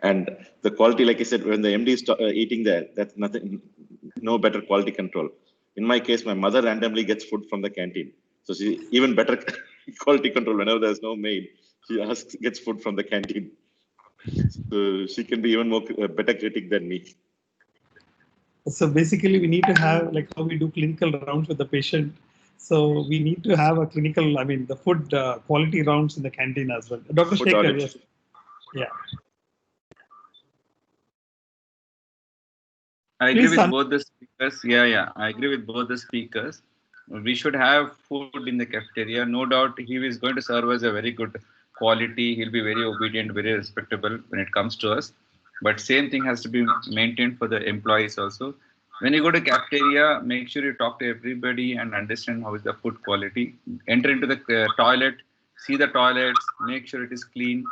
And the quality, like I said, when the MD is eating there, that's nothing, no better quality control. In my case, my mother randomly gets food from the canteen. So she even better quality control. Whenever there's no maid, she gets food from the canteen. So she can be even more better critic than me. So basically, we need to have, like how we do clinical rounds with the patient. So we need to have a clinical, the food quality rounds in the canteen as well. Dr. Shekhar, yes. Yeah. I agree with both the speakers. Yeah. I agree with both the speakers. We should have food in the cafeteria. No doubt he is going to serve us a very good quality. He'll be very obedient, very respectable when it comes to us. But same thing has to be maintained for the employees also. When you go to cafeteria, make sure you talk to everybody and understand how is the food quality. Enter into the toilet, see the toilets, make sure it is clean.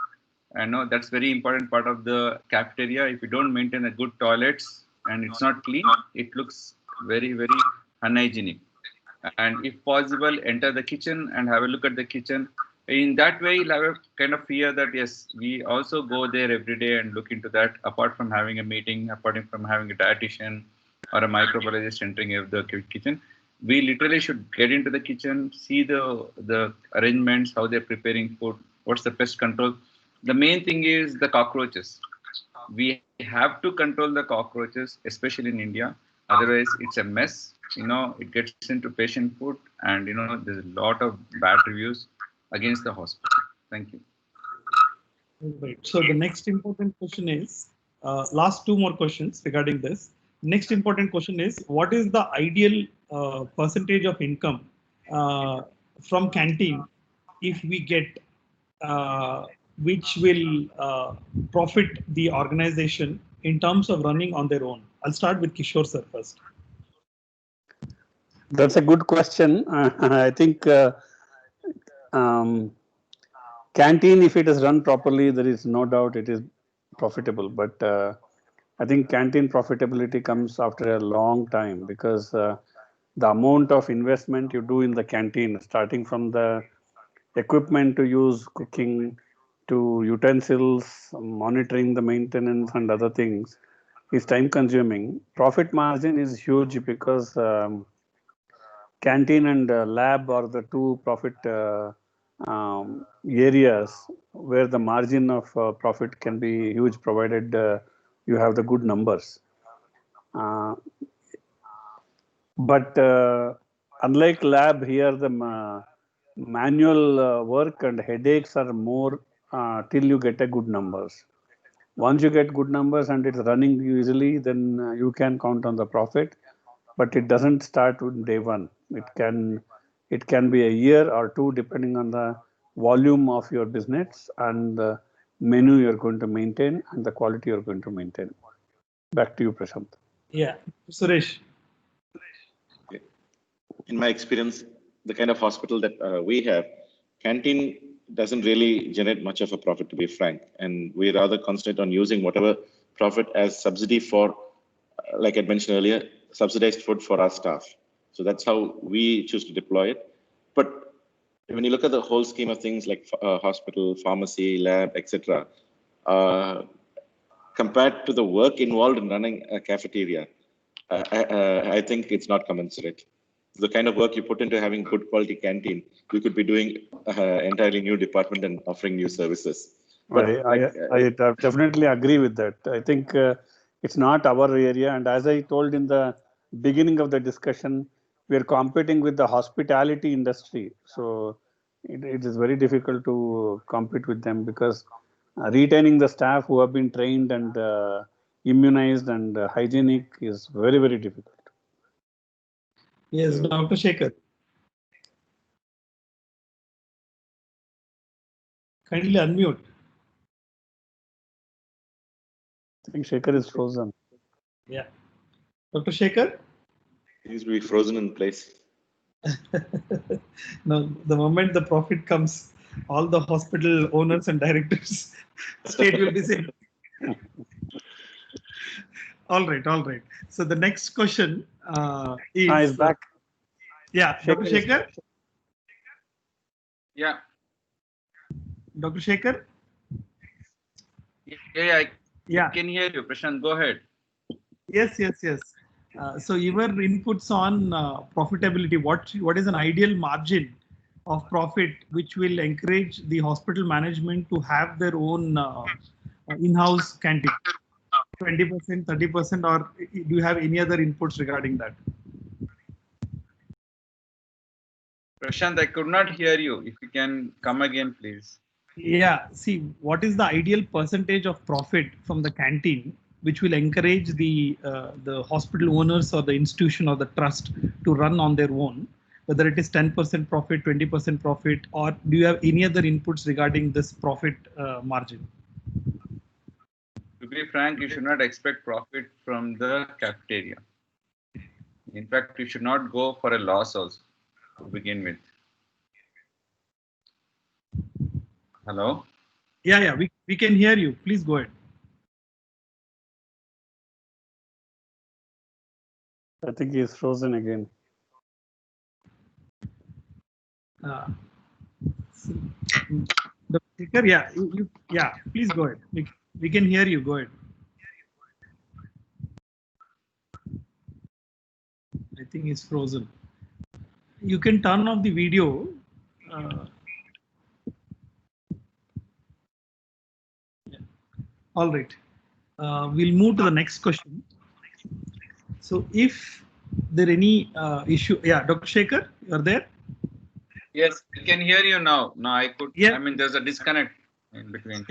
I know that's very important part of the cafeteria. If you don't maintain a good toilets and it's not clean, it looks very, very unhygienic. And if possible, enter the kitchen and have a look at the kitchen. In that way, you'll have a kind of fear that, yes, we also go there every day and look into that, apart from having a meeting, apart from having a dietitian or a microbiologist entering the kitchen. We literally should get into the kitchen, see the arrangements, how they're preparing food, what's the pest control. The main thing is the cockroaches. We have to control the cockroaches, especially in India. Otherwise, it's a mess. It gets into patient food, and there's a lot of bad reviews against the hospital. Thank you. Right. So the next important question is, last 2 more questions regarding this. Next important question is, what is the ideal percentage of income from canteen if we get, which will profit the organization in terms of running on their own? I'll start with Kishore sir first. That's a good question. I think canteen, if it is run properly, there is no doubt it is profitable. But I think canteen profitability comes after a long time because the amount of investment you do in the canteen, starting from the equipment to use cooking to utensils, monitoring the maintenance and other things, is time consuming. Profit margin is huge because canteen and lab are the two profit areas where the margin of profit can be huge provided you have the good numbers. But unlike lab, here the manual work and headaches are more till you get a good numbers. Once you get good numbers and it's running easily, then you can count on the profit. But it doesn't start with day one. It can be a year or two depending on the volume of your business and the menu you're going to maintain and the quality you're going to maintain. Back to you, Prashant. Yeah, Suresh. In my experience, the kind of hospital that we have, canteen doesn't really generate much of a profit, to be frank. And we rather concentrate on using whatever profit as subsidy for, like I mentioned earlier, subsidized food for our staff. So that's how we choose to deploy it. But when you look at the whole scheme of things like hospital, pharmacy, lab, etc., compared to the work involved in running a cafeteria, I think it's not commensurate. The kind of work you put into having good quality canteen, you could be doing entirely new department and offering new services. But I definitely agree with that. I think it's not our area. And as I told in the beginning of the discussion, we are competing with the hospitality industry. So it is very difficult to compete with them because retaining the staff who have been trained and immunized and hygienic is very, very difficult. Yes, Dr. Shekhar. Kindly unmute. I think Shekhar is frozen. Yeah. Dr. Shekhar? He used to be frozen in place. No, the moment the profit comes, all the hospital owners and directors, state will be saying. All right, all right. So the next question is back. Yeah, Dr. Shekhar? Yeah. Dr. Shekhar? Yeah, I can hear you. Prashant, go ahead. Yes. So your inputs on profitability, what is an ideal margin of profit which will encourage the hospital management to have their own in-house canteen? 20%, 30%, or do you have any other inputs regarding that? Prashant, I could not hear you. If you can come again, please. Yeah, see, what is the ideal percentage of profit from the canteen which will encourage the hospital owners or the institution or the trust to run on their own, whether it is 10% profit, 20% profit, or do you have any other inputs regarding this profit margin? To be frank, you should not expect profit from the cafeteria. In fact, you should not go for a loss also to begin with. Hello? Yeah, we can hear you. Please go ahead. I think he is frozen again. The speaker, yeah, please go ahead. We can hear you. Go ahead. I think he's frozen. You can turn off the video. All right. We'll move to the next question. So if there any issue, yeah, Dr. Shekhar, you're there? Yes, I can hear you now. No, I could. Yeah. I mean, there's a disconnect in between.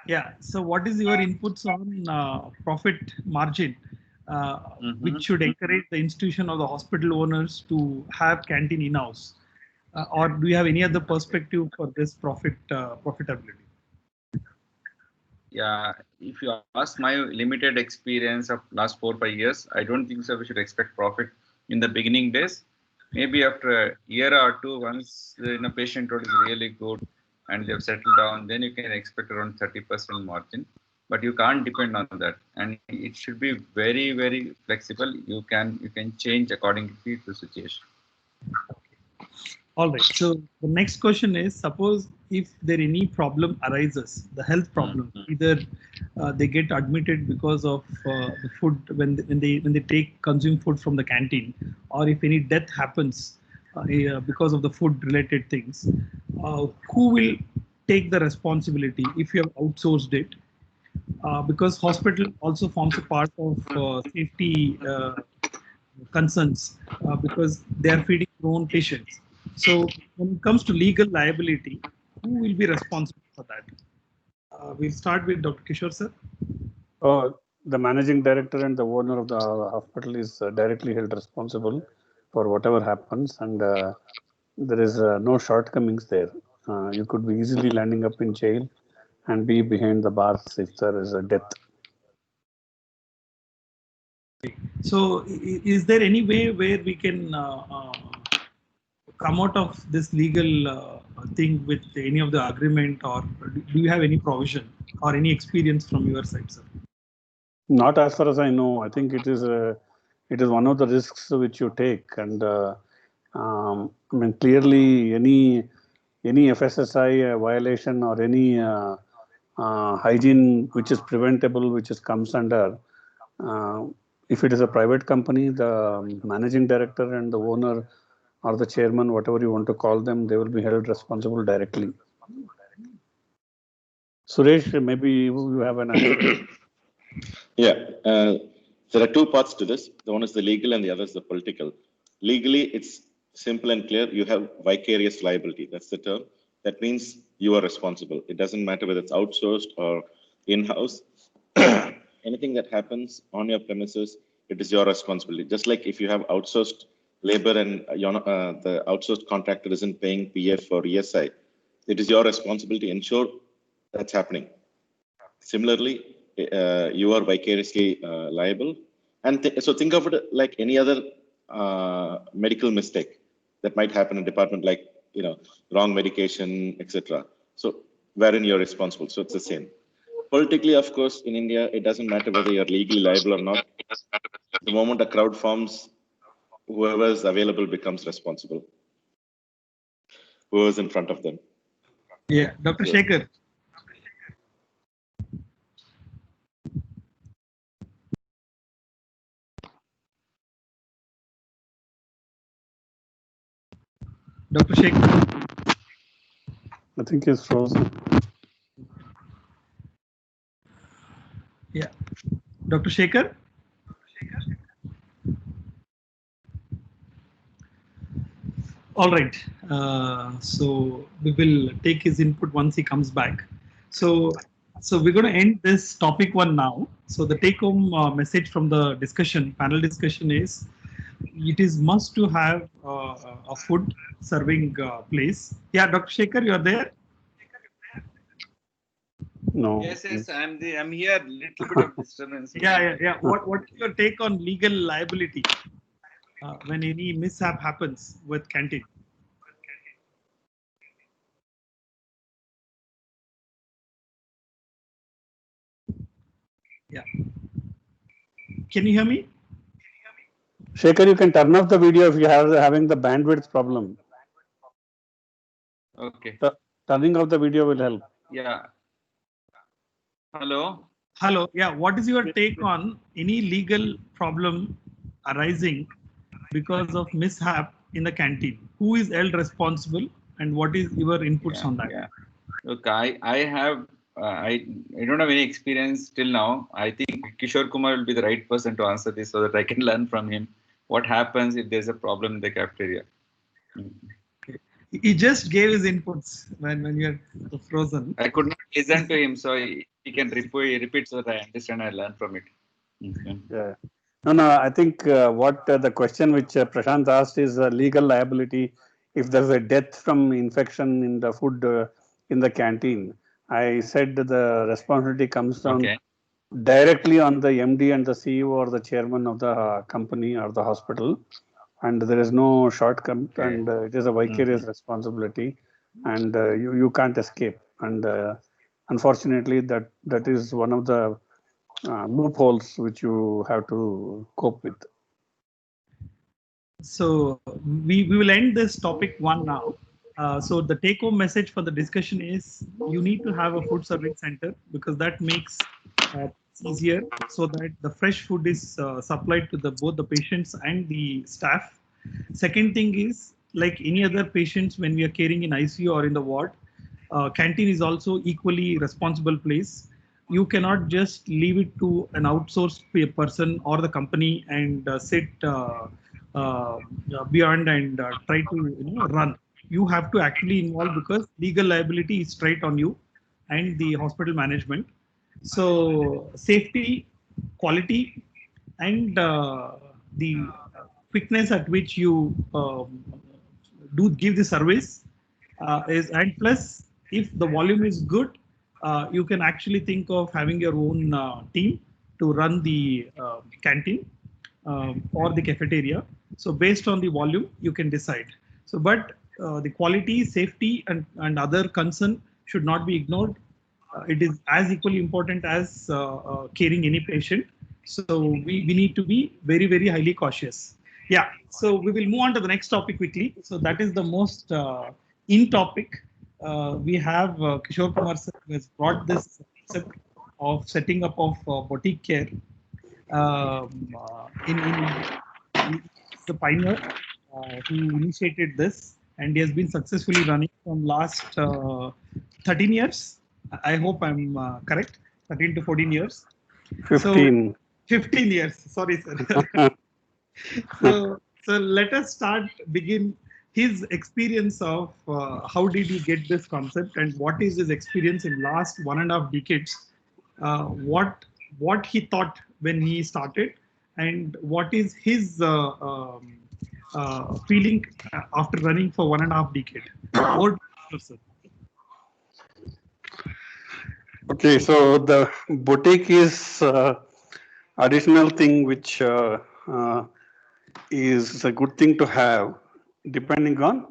Yeah. So what is your inputs on profit margin, which should encourage the institution or the hospital owners to have canteen in-house? Or do you have any other perspective for this profitability? Yeah, if you ask my limited experience of last 4 or 5 years, I don't think so. We should expect profit in the beginning days. Maybe after a year or two, once the patient load is really good and they've settled down, then you can expect around 30% margin. but you can't depend on that, and it should be very, very flexible. You can change according to the situation. All right. So the next question is: suppose if there any problem arises, the health problem, either they get admitted because of the food when they consume food from the canteen, or if any death happens because of the food related things, who will take the responsibility if you have outsourced it? Because hospital also forms a part of safety concerns because they are feeding their own patients. So when it comes to legal liability, who will be responsible for that? We'll start with Dr. Kishore, sir. The managing director and the owner of the hospital is directly held responsible for whatever happens, and there is no shortcomings there. You could be easily landing up in jail and be behind the bars if there is a death. So is there any way where we can come out of this legal thing with any of the agreement, or do you have any provision or any experience from your side, sir? Not as far as I know. I think it is one of the risks which you take, and I mean clearly any FSSAI violation or any hygiene which is preventable, which comes under. If it is a private company, the managing director and the owner or the chairman, whatever you want to call them, they will be held responsible directly. Suresh, maybe you have an answer. Yeah, there are two parts to this. The one is the legal and the other is the political. Legally, it's simple and clear. You have vicarious liability. That's the term. That means you are responsible. It doesn't matter whether it's outsourced or in-house. Anything that happens on your premises, it is your responsibility. Just like if you have outsourced labor and the outsourced contractor isn't paying PF or ESI, it is your responsibility to ensure that's happening. Similarly, you are vicariously liable. And so think of it like any other medical mistake that might happen in a department, like, wrong medication, etc. So wherein you're responsible. So it's the same. Politically, of course, in India, it doesn't matter whether you're legally liable or not. The moment a crowd forms, whoever is available becomes responsible. Whoever's in front of them. Yeah, Dr. Shekhar. Dr. Shekhar. I think he's frozen. Yeah. Dr. Shekhar? All right. So we will take his input once he comes back. So we're going to end this topic 1 now. So the take-home message from the panel discussion is, it is must to have a food serving place. Yeah, Dr. Shekhar, you are there? No. Yes, I'm here. Little bit of disturbance. Yeah. What is your take on legal liability when any mishap happens with canteen? Yeah. Can you hear me? Shekhar, you can turn off the video if you are having the bandwidth problem. Okay. Turning off the video will help. Yeah. Hello. Yeah. What is your take on any legal problem arising because of mishap in the canteen? Who is held responsible, and what is your inputs on that? Yeah. Look, I have I don't have any experience till now. I think Kishore Kumar will be the right person to answer this, so that I can learn from him what happens if there's a problem in the cafeteria. He just gave his inputs when you're frozen. I could not listen to him, so he can repeat so that I understand and learn from it. Okay. Yeah. No, I think what the question which Prashant asked is legal liability if there's a death from infection in the food in the canteen. I said the responsibility comes down directly on the MD and the CEO or the chairman of the company or the hospital, and there is no shortcut, and it is a vicarious responsibility, and you can't escape. And unfortunately, that is one of the loopholes which you have to cope with. So we will end this topic one now. So the take home message for the discussion is you need to have a food serving center because that makes it's easier so that the fresh food is supplied to the both the patients and the staff. Second thing is like any other patients when we are caring in ICU or in the ward, canteen is also equally responsible place. You cannot just leave it to an outsourced person or the company and sit beyond and try to run. You have to actually involve because legal liability is straight on you and the hospital management. So safety, quality, and the quickness at which you do give the service is, and plus if the volume is good, you can actually think of having your own team to run the canteen or the cafeteria. So based on the volume, you can decide. So, but the quality, safety, and other concern should not be ignored. It is as equally important as caring any patient. So we need to be very, very highly cautious. Yeah. So we will move on to the next topic quickly. So that is the most in topic. We have Kishore Kumar sir who has brought this concept of setting up of boutique care he's the pioneer who initiated this, and he has been successfully running from last 13 years. I hope I'm correct, 13 to 14 years. 15. So, 15 years. Sorry, sir. So let us begin his experience of how did he get this concept and what is his experience in last 1.5 decades. What he thought when he started and what is his feeling after running for 1.5 decade. Over to you, sir. Okay, so the boutique is additional thing which is a good thing to have, depending on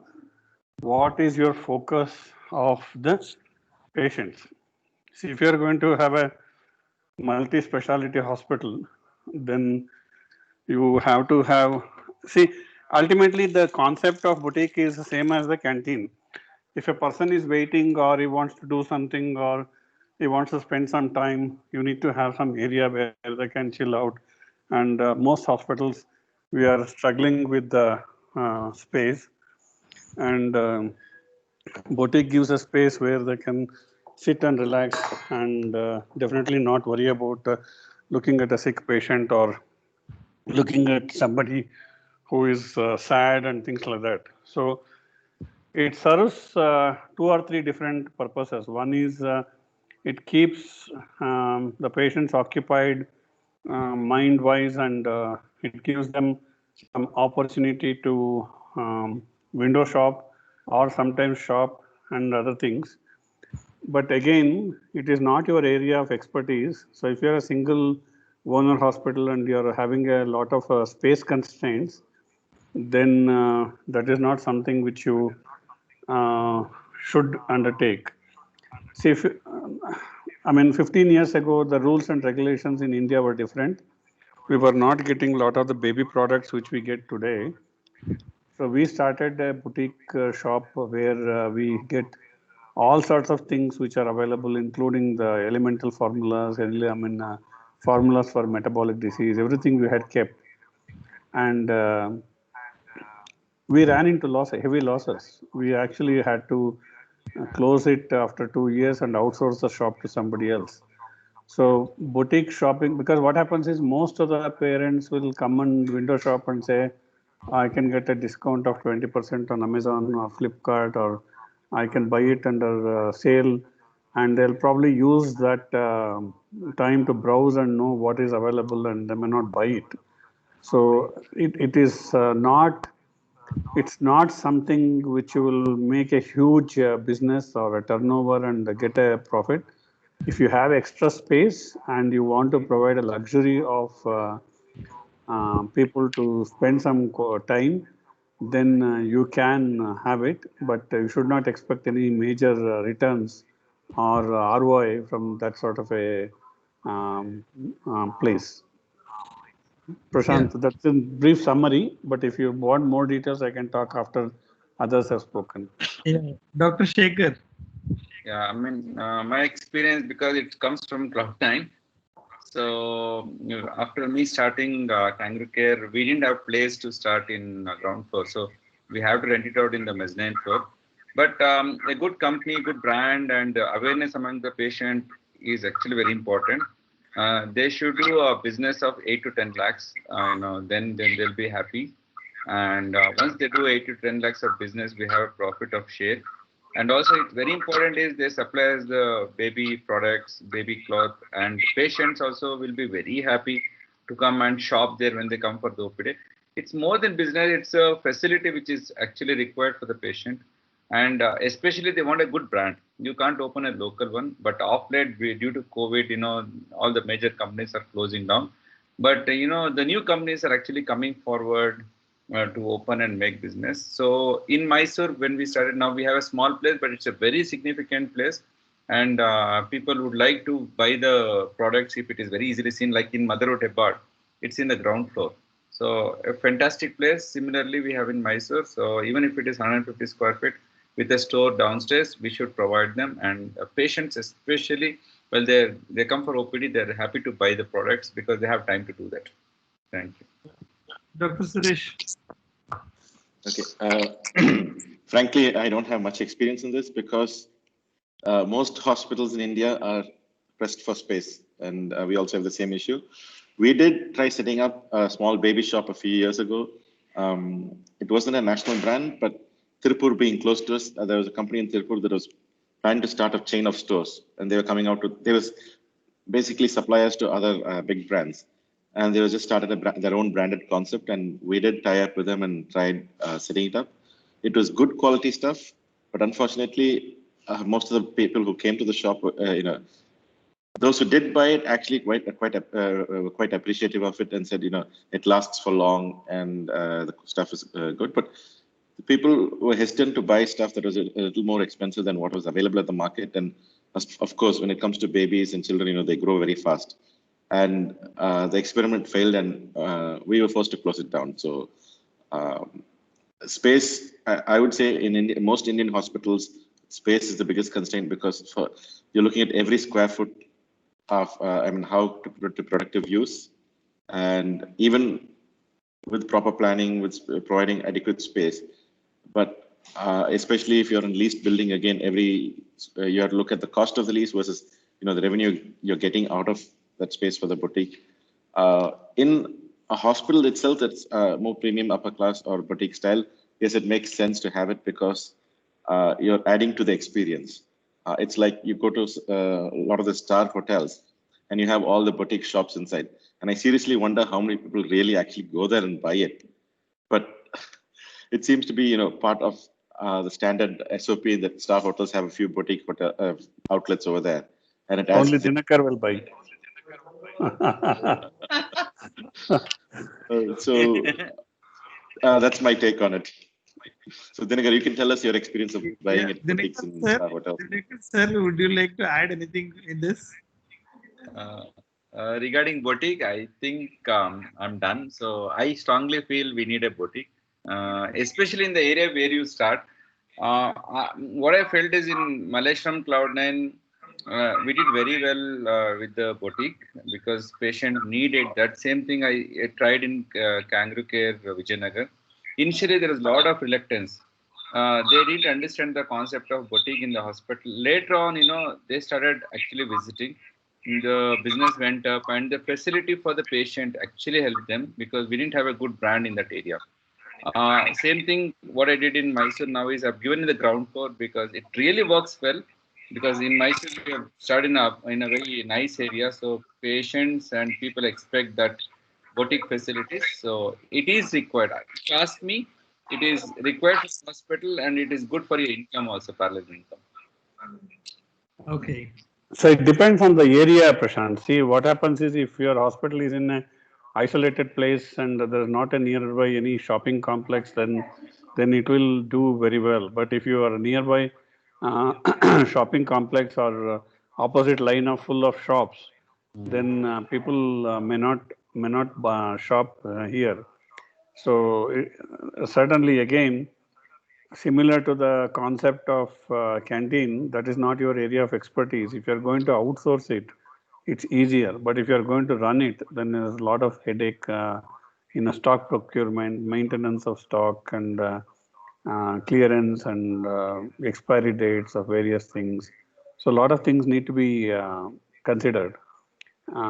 what is your focus of the patients. See, if you are going to have a multi-specialty hospital, then you have to have, see, ultimately the concept of boutique is the same as the canteen. If a person is waiting or he wants to do something or he wants to spend some time, you need to have some area where they can chill out. And most hospitals, we are struggling with the space. And boutique gives a space where they can sit and relax and definitely not worry about looking at a sick patient or looking at somebody who is sad and things like that. So it serves 2 or 3 different purposes. One is it keeps the patients occupied mind-wise, and it gives them some opportunity to window shop or sometimes shop and other things. But again, it is not your area of expertise. So if you're a single owner hospital and you're having a lot of space constraints, then that is not something which you should undertake. See, if, I mean, 15 years ago, the rules and regulations in India were different. We were not getting a lot of the baby products which we get today. So we started a boutique shop where we get all sorts of things which are available, including the elemental formulas, formulas for metabolic disease, everything we had kept. And we ran into heavy losses. We actually had to close it after 2 years and outsource the shop to somebody else. So boutique shopping, because what happens is most of the parents will come and window shop and say, I can get a discount of 20% on Amazon or Flipkart, or I can buy it under sale, and they'll probably use that time to browse and know what is available, and they may not buy it. So it is not, it's not something which will make a huge business or a turnover and get a profit. If you have extra space and you want to provide a luxury of people to spend some time, then you can have it, but you should not expect any major returns or ROI from that sort of a place. Prashant, that's a brief summary, but if you want more details, I can talk after others have spoken. Yeah. Dr. Shekhar. Yeah, I mean, my experience, because it comes from Cloud9. So after me starting Kangaroo Care, we didn't have place to start in ground floor. So we have to rent it out in the mezzanine floor. But a good company, good brand, and awareness among the patient is actually very important. They should do a business of 8 to 10 lakhs. Then they'll be happy. And once they do 8 to 10 lakhs of business, we have a profit of share. And also, it's very important is they supply us the baby products, baby cloth, and patients also will be very happy to come and shop there when they come for the OPD. It's more than business; it's a facility which is actually required for the patient, and especially they want a good brand. You can't open a local one, but off late due to COVID, all the major companies are closing down. But the new companies are actually coming forward to open and make business. So in Mysore, when we started, now we have a small place, but it's a very significant place. And people would like to buy the products if it is very easily seen, like in Motherhood Hebbard, it's in the ground floor. So a fantastic place. Similarly, we have in Mysore. So even if it is 150 square feet with a store downstairs, we should provide them. And patients, especially, well, they come for OPD, they're happy to buy the products because they have time to do that. Thank you. Dr. Suresh. Okay. Frankly, I don't have much experience in this because most hospitals in India are pressed for space, and we also have the same issue. We did try setting up a small baby shop a few years ago. It wasn't a national brand, but Tirupur being close to us, there was a company in Tirupur that was trying to start a chain of stores, and they were coming out to, they was basically suppliers to other big brands. And they just started their own branded concept, and we did tie up with them and tried setting it up. It was good quality stuff, but unfortunately, most of the people who came to the shop, those who did buy it actually quite appreciative of it and said, it lasts for long and the stuff is good. But the people were hesitant to buy stuff that was a little more expensive than what was available at the market. And of course, when it comes to babies and children, they grow very fast. And the experiment failed, and we were forced to close it down. So space, I would say in most Indian hospitals, space is the biggest constraint because you're looking at every square foot of, how to put to productive use. And even with proper planning, with providing adequate space. But especially if you're in leased building, again, you have to look at the cost of the lease versus, the revenue you're getting out of that space for the boutique. In a hospital itself that's more premium, upper class or boutique style, yes, it makes sense to have it because you're adding to the experience. It's like you go to a lot of the star hotels and you have all the boutique shops inside. And I seriously wonder how many people really actually go there and buy it. But it seems to be, part of the standard SOP that star hotels have a few boutique outlets over there. And it Only Dinakar will buy. So that's my take on it. So Dinakar, you can tell us your experience of buying at boutiques in star hotels. Dinakar, sir, would you like to add anything in this? Regarding boutique, I think I'm done. So I strongly feel we need a boutique, especially in the area where you start. What I felt is in Malleshwaram Cloud9, we did very well with the boutique because patient needed that same thing. I tried in Kangaroo Care Vijayanagar. Initially, there was a lot of reluctance. They didn't understand the concept of boutique in the hospital. Later on, they started actually visiting. The business went up, and the facility for the patient actually helped them because we didn't have a good brand in that area. Same thing, what I did in Mysore now is I've given in the ground floor because it really works well. Because in Mysore, we have started in a very nice area. So patients and people expect that boutique facilities. So it is required. If you ask me, it is required for the hospital and it is good for your income also, parallel income. Okay. So it depends on the area, Prashant. See, what happens is if your hospital is in a isolated place and there's not a nearby any shopping complex, then it will do very well. But if you are nearby shopping complex or opposite line of full of shops, then people may not shop here. So certainly again, similar to the concept of canteen, that is not your area of expertise. If you're going to outsource it, it's easier. But if you're going to run it, then there's a lot of headache in a stock procurement, maintenance of stock, and clearance and expiry dates of various things. So a lot of things need to be considered.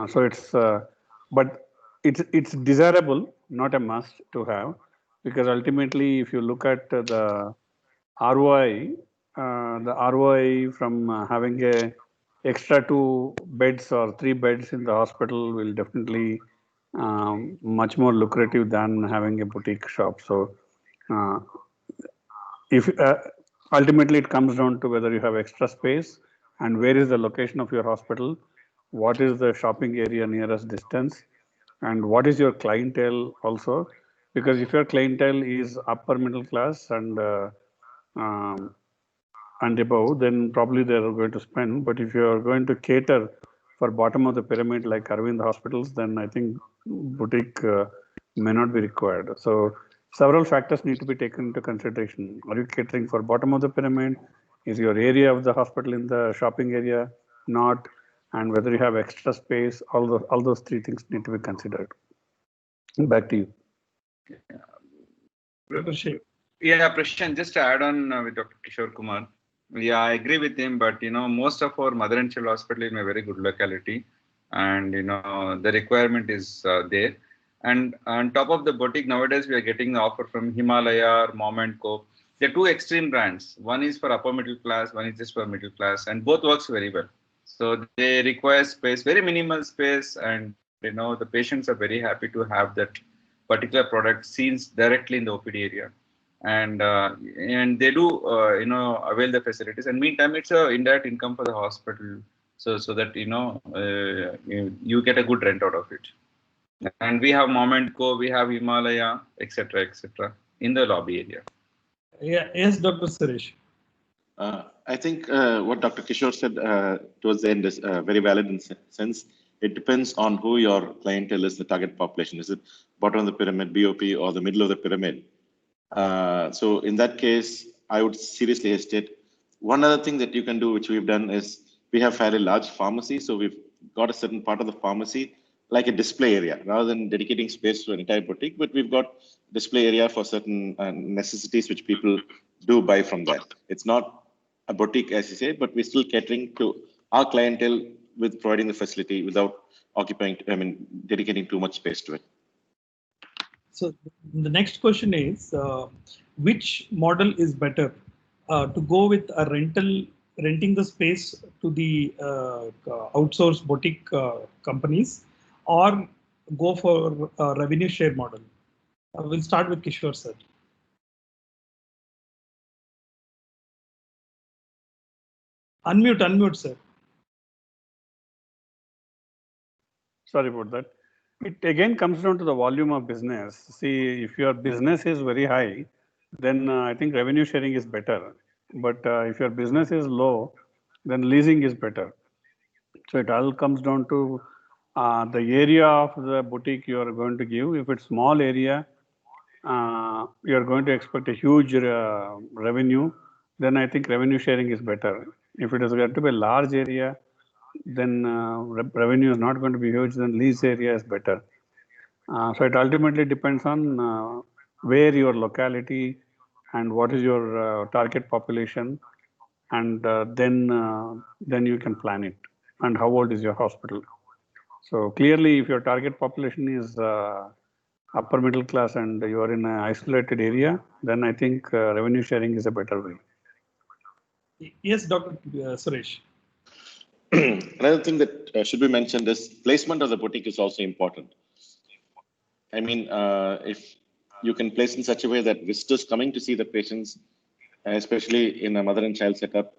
So but it's desirable, not a must to have, because ultimately, if you look at the ROI, the ROI from having a extra 2 beds or 3 beds in the hospital will definitely much more lucrative than having a boutique shop. So uh, if ultimately it comes down to whether you have extra space and where is the location of your hospital, what is the shopping area nearest distance, and what is your clientele also, because if your clientele is upper middle class um, and above, then probably they are going to spend. But if you are going to cater for bottom of the pyramid like Arvind hospitals, then I think boutique may not be required. So several factors need to be taken into consideration. Are you catering for bottom of the pyramid? Is your area of the hospital in the shopping area? Not. And whether you have extra space, all those three things need to be considered. Back to you. Dr. Shiv. Yeah, Prashant, just to add on with Dr. Kishore Kumar. Yeah, I agree with him, but most of our mother and child hospital is in a very good locality, and the requirement is there. And on top of the boutique, nowadays we are getting the offer from Himalaya or Mom and Co. They're two extreme brands. One is for upper middle class, one is just for middle class, and both works very well. So they require space, very minimal space, and the patients are very happy to have that particular product seen directly in the OPD area. And they do avail the facilities, and meantime it's a indirect income for the hospital, so that you get a good rent out of it. And we have Mom and Co, we have Himalaya, etc., in the lobby area. Yeah, yes, Dr. Suresh. I think what Dr. Kishore said towards the end is very valid in sense. It depends on who your clientele is, the target population. Is it bottom of the pyramid, BOP, or the middle of the pyramid? So in that case, I would seriously hesitate. One other thing that you can do, which we've done, is we have fairly large pharmacy. So we've got a certain part of the pharmacy, like a display area, rather than dedicating space to an entire boutique, but we've got display area for certain necessities which people do buy from there. It's not a boutique, as you say, but we're still catering to our clientele with providing the facility without dedicating too much space to it. So the next question is, which model is better, to go with a renting the space to the outsourced boutique companies, or go for a revenue share model? We'll start with Kishore sir. Unmute, sir. Sorry about that. It again comes down to the volume of business. See, if your business is very high, then I think revenue sharing is better. But if your business is low, then leasing is better. So it all comes down to the area of the boutique you are going to give. If it's small area, you are going to expect a huge revenue, then I think revenue sharing is better. If it is going to be a large area, then revenue is not going to be huge, then lease area is better. So it ultimately depends on where your locality and what is your target population, and then you can plan it. And how old is your hospital? So clearly, if your target population is upper middle class and you are in an isolated area, then I think revenue sharing is a better way. Yes, Dr. Suresh. Another thing that should be mentioned is placement of the boutique is also important. I mean, if you can place in such a way that visitors coming to see the patients, especially in a mother and child setup,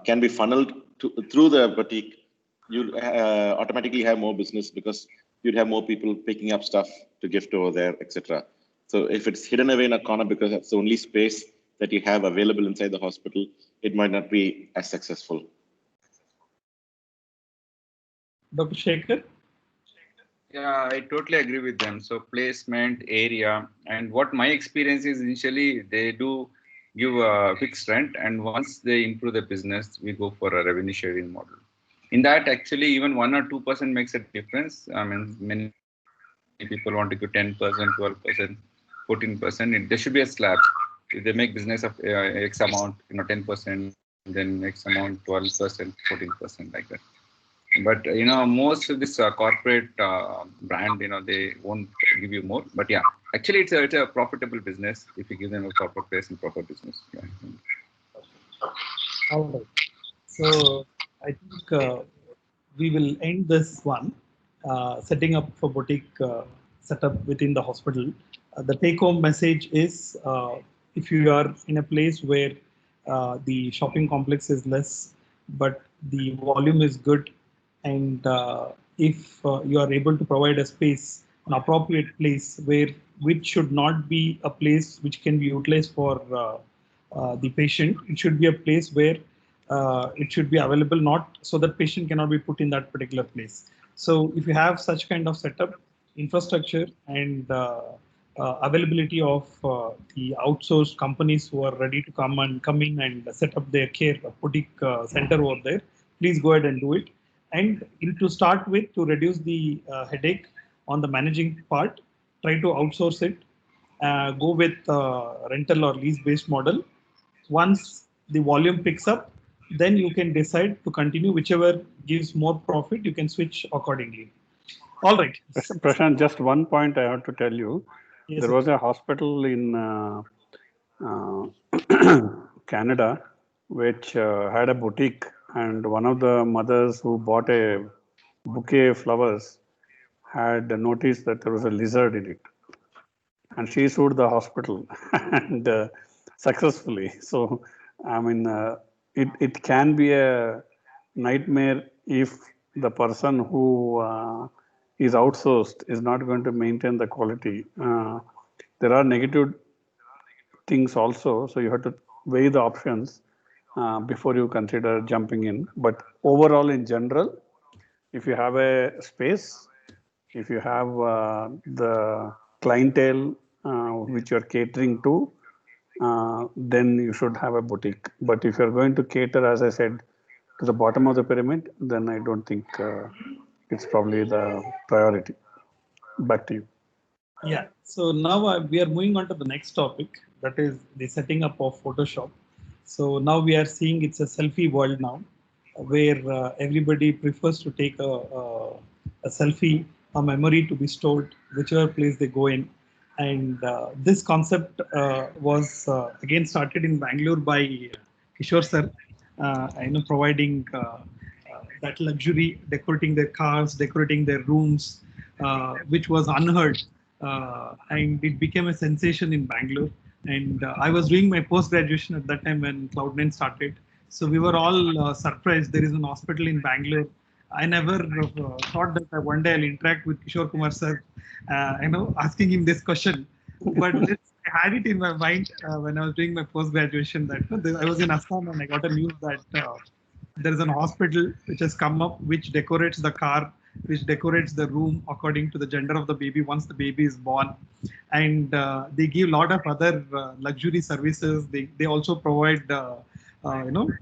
can be funneled through the boutique, you'll automatically have more business because you'd have more people picking up stuff to gift over there, etc. So if it's hidden away in a corner because that's the only space that you have available inside the hospital, it might not be as successful. Dr. Shekhar? Yeah, I totally agree with them. So placement, area, and what my experience is initially they do give a fixed rent, and once they improve the business, we go for a revenue sharing model. In that, actually, even 1 or 2% makes a difference. I mean, many people want to give 10%, 12%, 14%. There should be a slab. If they make business of X amount, 10%, then X amount, 12%, 14%, like that. But most of this corporate brand, they won't give you more. But yeah, actually, it's a profitable business if you give them a proper place and proper business. Yeah. All right. So I think we will end this one, setting up for boutique setup within the hospital. The take-home message is if you are in a place where the shopping complex is less, but the volume is good, and if you are able to provide a space, an appropriate place which should not be a place which can be utilized for the patient, it should be a place where it should be available, not so that patient cannot be put in that particular place. So if you have such kind of setup, infrastructure, and availability of the outsourced companies who are ready to come in and set up their care boutique center over there, please go ahead and do it. And to start with, to reduce the headache on the managing part, try to outsource it. Go with rental or lease based model. Once the volume picks up, then you can decide to continue whichever gives more profit. You can switch accordingly. All right. Prashant, just one point I have to tell you. Yes, there sir. was a hospital in Canada which had a boutique, and one of the mothers who bought a bouquet of flowers had noticed that there was a lizard in it, and she sued the hospital and successfully. So I mean, it can be a nightmare if the person who is outsourced is not going to maintain the quality. There are negative things also, so you have to weigh the options before you consider jumping in. But overall, in general, if you have a space, if you have the clientele which you are catering to, then you should have a boutique. But if you're going to cater, as I said, to the bottom of the pyramid, then I don't think it's probably the priority. Back to you. Yeah. So now we are moving on to the next topic, that is the setting up of Photoshop. So now we are seeing it's a selfie world now, where everybody prefers to take a selfie, a memory to be stored whichever place they go in. And this concept was again started in Bangalore by Kishore sir, providing that luxury, decorating their cars, decorating their rooms, which was unheard. And it became a sensation in Bangalore. And I was doing my post-graduation at that time when Cloud9 started. So we were all surprised. There is an hospital in Bangalore. I never thought that one day I'll interact with Kishore Kumar sir, asking him this question. But I had it in my mind when I was doing my post-graduation that I was in Assam and I got a news that there is an hospital which has come up, which decorates the car, which decorates the room according to the gender of the baby once the baby is born. And they give a lot of other luxury services. They also provide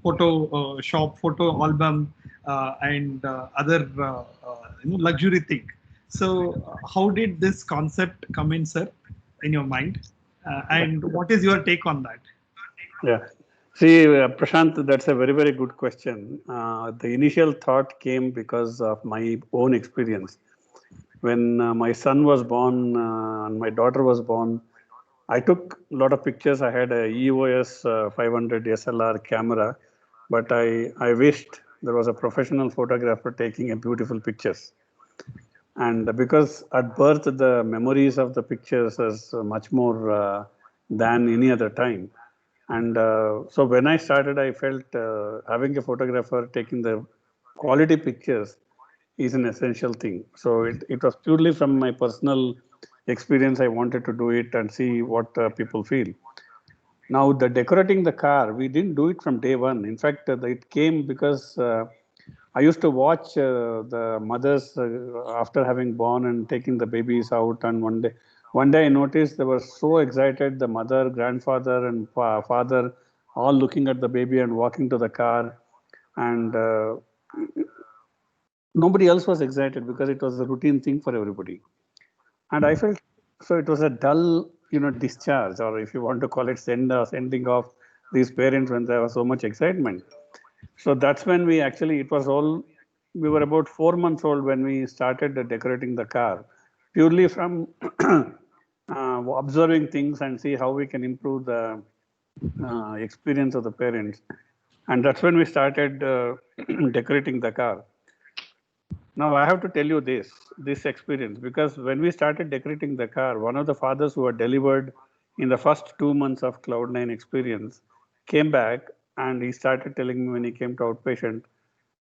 photo shop, photo album, and other luxury thing. So how did this concept come in, sir, in your mind? And what is your take on that? Yeah. See, Prashant, that's a very, very good question. The initial thought came because of my own experience. When my son was born and my daughter was born, I took a lot of pictures. I had a EOS 500 SLR camera, but I wished there was a professional photographer taking a beautiful pictures. And because at birth, the memories of the pictures is much more than any other time. And so when I started, I felt having a photographer taking the quality pictures is an essential thing. So it was purely from my personal experience. I wanted to do it and see what people feel. Now, the decorating the car, we didn't do it from day one. In fact, it came because I used to watch the mothers after having born and taking the babies out. And one day I noticed they were so excited. The mother, grandfather, and father all looking at the baby and walking to the car. And nobody else was excited because it was a routine thing for everybody. And I felt so it was a dull, discharge, or if you want to call it sending off these parents when there was so much excitement. So that's when we were about 4 months old when we started decorating the car, purely from observing things and see how we can improve the experience of the parents. And that's when we started decorating the car. Now I have to tell you this experience, because when we started decorating the car, one of the fathers who had delivered in the first 2 months of Cloud9 experience came back and he started telling me when he came to outpatient,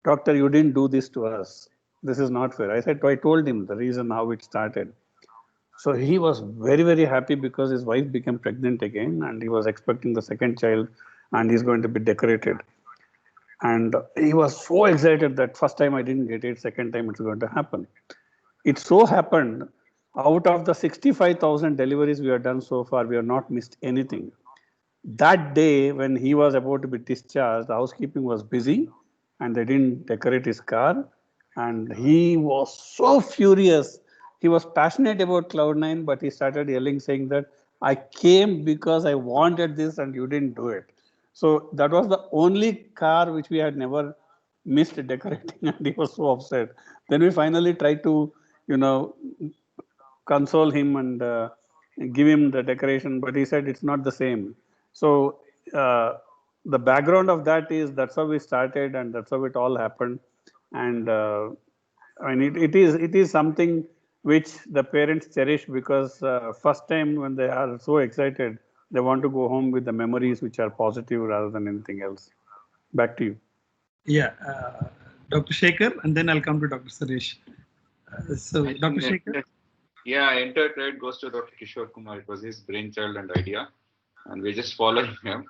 "Doctor, you didn't do this to us. This is not fair." I told him the reason how it started. So he was very, very happy because his wife became pregnant again and he was expecting the second child and he's going to be decorated. And he was so excited that first time I didn't get it, second time it's going to happen. It so happened, out of the 65,000 deliveries we have done so far, we have not missed anything. That day when he was about to be discharged, the housekeeping was busy and they didn't decorate his car. And he was so furious. He was passionate about Cloud9, but he started yelling, saying that I came because I wanted this and you didn't do it. So that was the only car which we had never missed decorating, and he was so upset. Then we finally tried to, console him and give him the decoration, but he said it's not the same. So the background of that is that's how we started, and that's how it all happened. And it is something which the parents cherish, because first time when they are so excited, they want to go home with the memories which are positive rather than anything else. Back to you. Yeah, Dr. Shekhar, and then I'll come to Dr. Suresh. So, Dr. Shekhar? Yeah, entire credit goes to Dr. Kishore Kumar. It was his brainchild and idea, and we're just following him.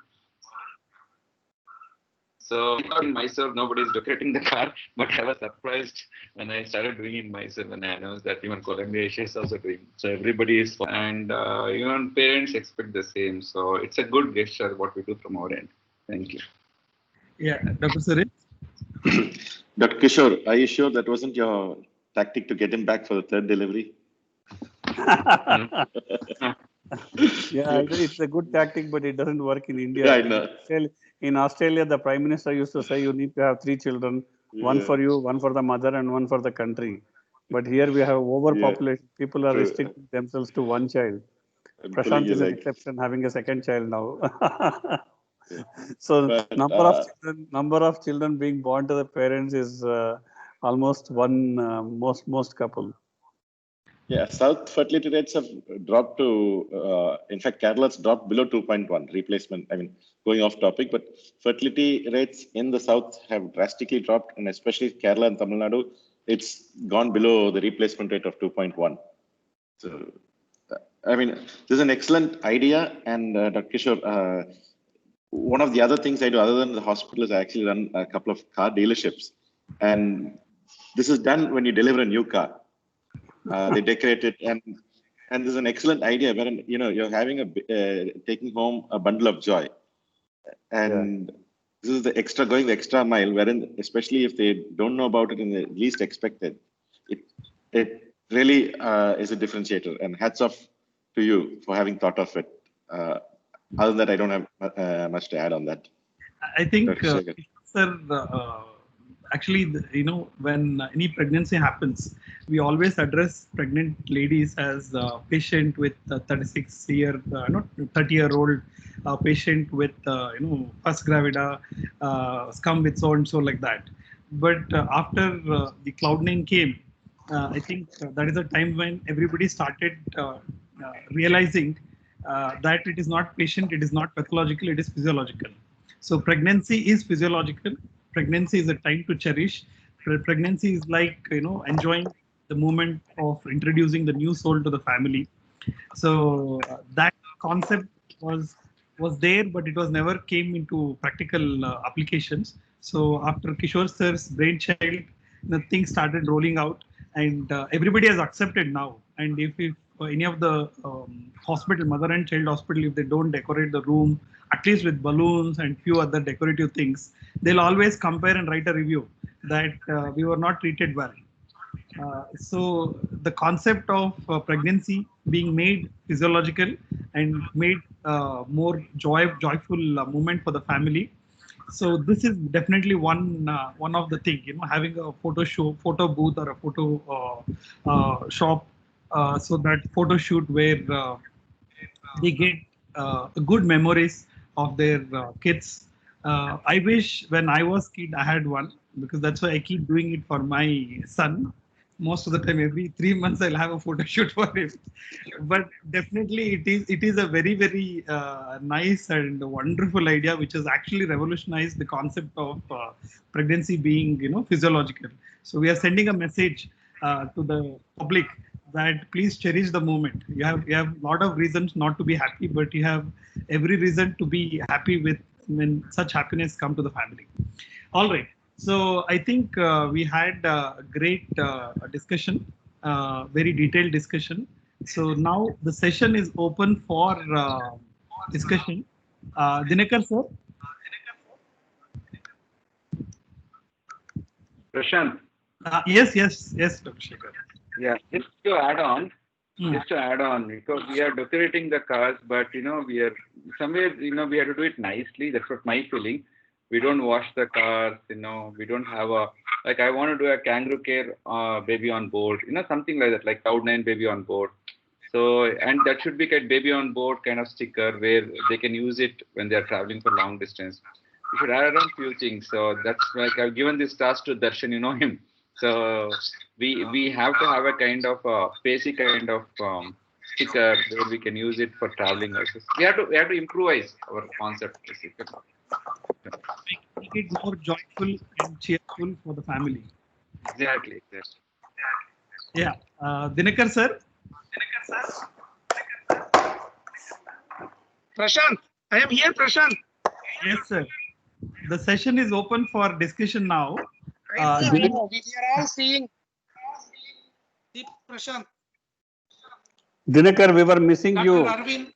So in Mysore, nobody's decorating the car, but I was surprised when I started doing it myself, and I announced that even Columbia Asia is also doing. So everybody is, and even parents expect the same. So it's a good gesture what we do from our end. Thank you. Yeah, Dr. Suresh? Dr. Kishore, are you sure that wasn't your tactic to get him back for the third delivery? Yeah, it's a good tactic, but it doesn't work in India. Yeah, I know. In Australia, the Prime Minister used to say you need to have 3 children, one for you, one for the mother, and one for the country. But here we have overpopulation. People are restricting themselves to one child. Prashant is an exception, having a second child now. So but, number of children being born to the parents is almost one most couple. Yeah, South fertility rates have dropped to, in fact, Kerala's dropped below 2.1 replacement. I mean, going off topic, but fertility rates in the South have drastically dropped, and especially Kerala and Tamil Nadu, it's gone below the replacement rate of 2.1. So, I mean, this is an excellent idea. And Dr. Kishore, one of the other things I do other than the hospital is I actually run a couple of car dealerships. And this is done when you deliver a new car. They decorate it, and this is an excellent idea wherein you're having taking home a bundle of joy, and this is the extra mile, wherein especially if they don't know about it and they least expected, it really is a differentiator. And hats off to you for having thought of it. Other than that, I don't have much to add on that. I think, sir. Actually, when any pregnancy happens, we always address pregnant ladies as a patient with 30-year-old patient with, pus gravida, come with so and so like that. But after the Cloud9 came, I think that is a time when everybody started realizing that it is not patient, it is not pathological, it is physiological. So pregnancy is physiological. Pregnancy is a time to cherish. Pregnancy is like, enjoying the moment of introducing the new soul to the family. So that concept was was there, but it was never came into practical applications. So after Kishore sir's brainchild, things started rolling out, and everybody has accepted now. And if any of the hospital, mother and child hospital, if they don't decorate the room at least with balloons and few other decorative things, they'll always compare and write a review that we were not treated well. So the concept of pregnancy being made physiological and made more joyful moment for the family. So this is definitely one of the thing, having a photo booth or a photo shop, so that photo shoot where they get good memories of their kids. I wish when I was kid I had one, because that's why I keep doing it for my son. Most of the time, every 3 months, I'll have a photo shoot for him. But definitely, it is a very nice and wonderful idea, which has actually revolutionized the concept of pregnancy being, physiological. So we are sending a message to the public that please cherish the moment. You have a lot of reasons not to be happy, but you have every reason to be happy with when such happiness come to the family. All right. So I think we had a great discussion, very detailed discussion. So now the session is open for discussion. Dinakar sir. Prashant. Yes, Dr. Shekhar. Yeah, just to add on, because we are decorating the cars, but we are somewhere, we have to do it nicely. That's what my feeling. We don't wash the cars, we don't have I want to do a kangaroo care baby on board, something like that, like Cloud9 baby on board. So, and that should be a baby on board kind of sticker where they can use it when they are traveling for long distance. We should add on few things. So that's like I've given this task to Darshan, you know him. So we have to have a kind of basic kind of sticker where we can use it for traveling also. We have to improvise our concept. Make it more joyful and cheerful for the family. Exactly. Yeah, Dinakar sir. Prashant, I am here, Prashant. Yes, sir. The session is open for discussion now. We are all seeing. Prashant. Dinakar, we were missing Dr. you. Arvind.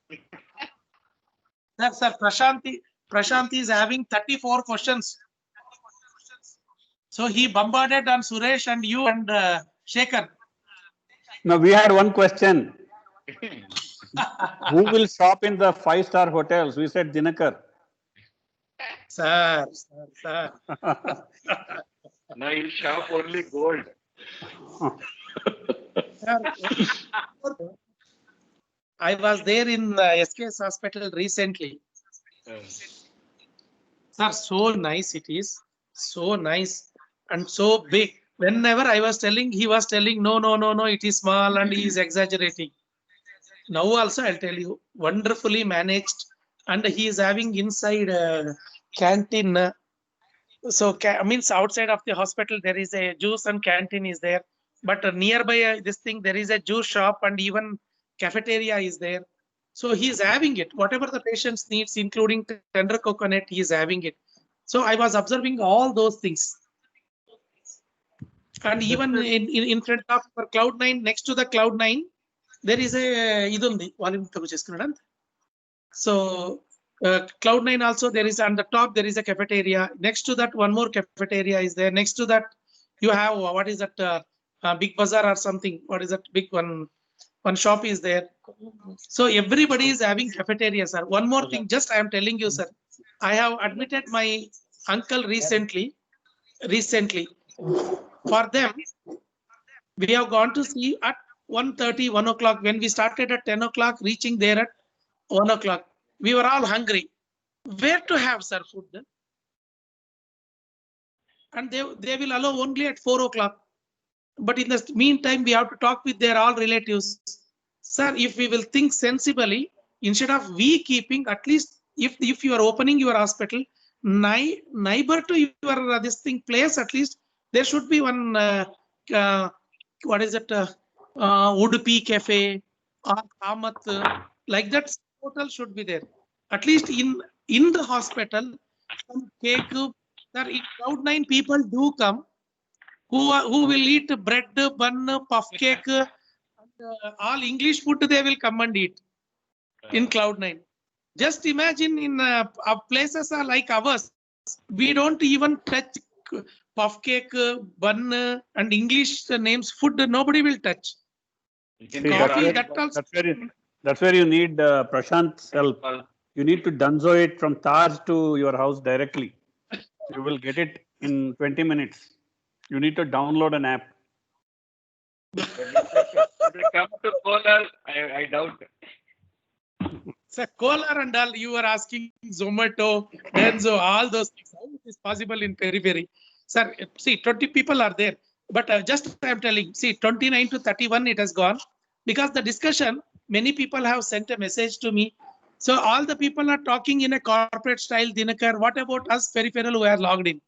Sir, Prashant is having 34 questions. So he bombarded on Suresh and you and Shekhar. No, we had one question. Who will shop in the 5-star hotels? We said Dinakar. Sir. No, he'll shop only gold. I was there in SKS hospital recently. Sir, so nice it is. So nice and so big. Whenever I was telling, he was telling, no, it is small, and he is exaggerating. Now also I'll tell you, wonderfully managed, and he is having inside canteen. So means outside of the hospital there is a juice and canteen is there, but nearby this thing there is a juice shop and even cafeteria is there. So he is having it. Whatever the patient's needs, including tender coconut, he is having it. So I was observing all those things. And even in front of Cloud9, next to the Cloud9, there is a so Cloud9 also there is on the top there is a cafeteria. Next to that one more cafeteria is there. Next to that you have what is that Big Bazaar or something? What is that big one? One shop is there. So everybody is having cafeteria, sir. One more thing, just I am telling you, sir. I have admitted my uncle recently. For them, we have gone to see at 1:30, 1 o'clock. When we started at 10 o'clock, reaching there at 1 o'clock. We were all hungry. Where to have, sir, food then? And they will allow only at 4 o'clock. But in the meantime, we have to talk with their all relatives. Sir, if we will think sensibly, instead of we keeping, at least if you are opening your hospital, neighbor to your this thing place, at least there should be one, what is it, Udupi Cafe or Kamath, like that hotel should be there. At least in the hospital, some cake. Sir, in Cloud9 people do come who will eat bread, bun, puff cake, and, all English food they will come and eat in Cloud9. Just imagine in places are like ours, we don't even touch puff cake, bun, and English names food. Nobody will touch. See, Coffee, that also. that's where you need Prashant's help. You need to dunzo it from Taj to your house directly. You will get it in 20 minutes. You need to download an app. When they come to Kolar, I doubt. Sir, Kolar and all, you are asking Zomato, Denso, all those things. How it is possible in periphery? Sir, see, 20 people are there. But just I'm telling, see, 29 to 31, it has gone. Because the discussion, many people have sent a message to me. So all the people are talking in a corporate style, Dinakar. What about us peripheral who are logged in?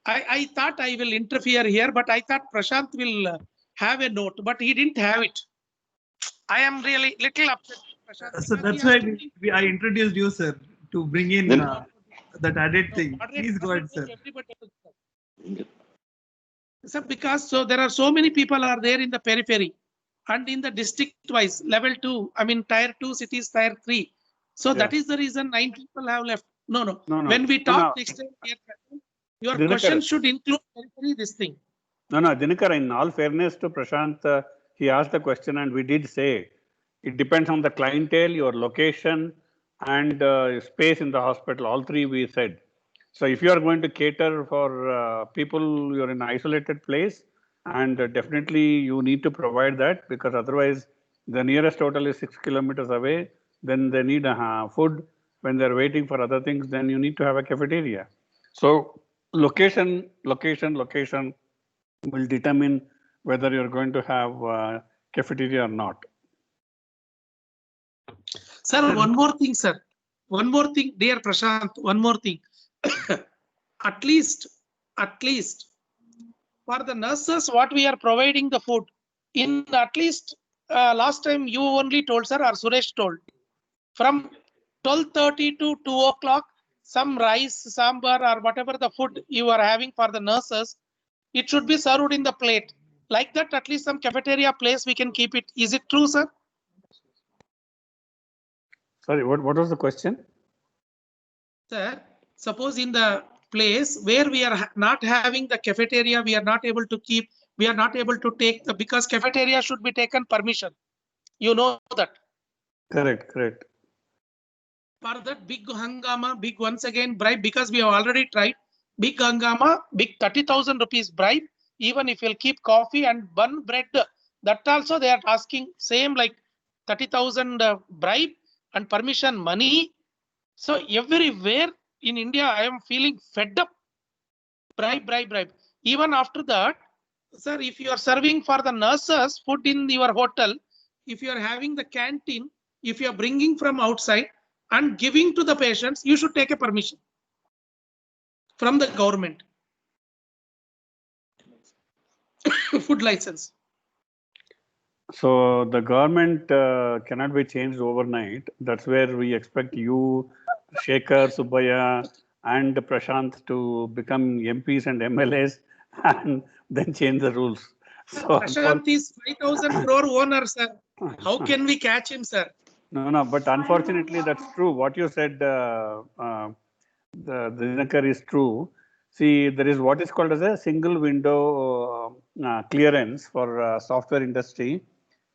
I thought I will interfere here, but I thought Prashant will have a note, but he didn't have it. I am really little upset. Prashant, So because that's he has why to- I introduced you, sir, to bring in Then- that added No, thing. moderate, Please go ahead, moderate, sir. everybody else. Sir, because so there are so many people are there in the periphery and in the district wise level 2, I mean tier 2 cities, tier 3. So that is the reason 9 people have left. No. No. When we No, talk no. next time, your Dinakar. question should include periphery this thing. No, Dinakar, in all fairness to Prashant, he asked the question and we did say it depends on the clientele, your location, and space in the hospital. All three we said. So if you are going to cater for people, you're in an isolated place, and definitely you need to provide that, because otherwise the nearest hotel is 6 kilometers away. Then they need food. When they're waiting for other things, then you need to have a cafeteria. So location will determine whether you're going to have cafeteria or not. Sir, one more thing, sir. One more thing, dear Prashant, one more thing. at least for the nurses, what we are providing the food in at least last time you only told, sir, or Suresh told, from 12:30 to 2 o'clock, some rice, sambar, or whatever the food you are having for the nurses, it should be served in the plate. Like that, at least some cafeteria place we can keep it. Is it true, sir? Sorry, what was the question? Sir, suppose in the place where we are not having the cafeteria, we are not able to keep, we are not able to take the, because cafeteria should be taken permission. You know that. Correct. For that big hangama, big once again bribe, because we have already tried big hangama, big 30,000 rupees bribe. Even if you'll keep coffee and bun bread, that also they are asking same like 30,000 bribe and permission money. So everywhere in India, I am feeling fed up. Bribe. Even after that, sir, if you are serving for the nurses food in your hotel, if you are having the canteen, if you are bringing from outside and giving to the patients, you should take a permission from the government. Food license. So the government cannot be changed overnight. That's where we expect you, Shekhar, Subbaya, and Prashant to become MPs and MLAs and then change the rules. So Prashant is 5,000 crore owner, sir. How can we catch him, sir? No, but unfortunately, that's true. What you said, the Dinakar, is true. See, there is what is called as a single window clearance for software industry,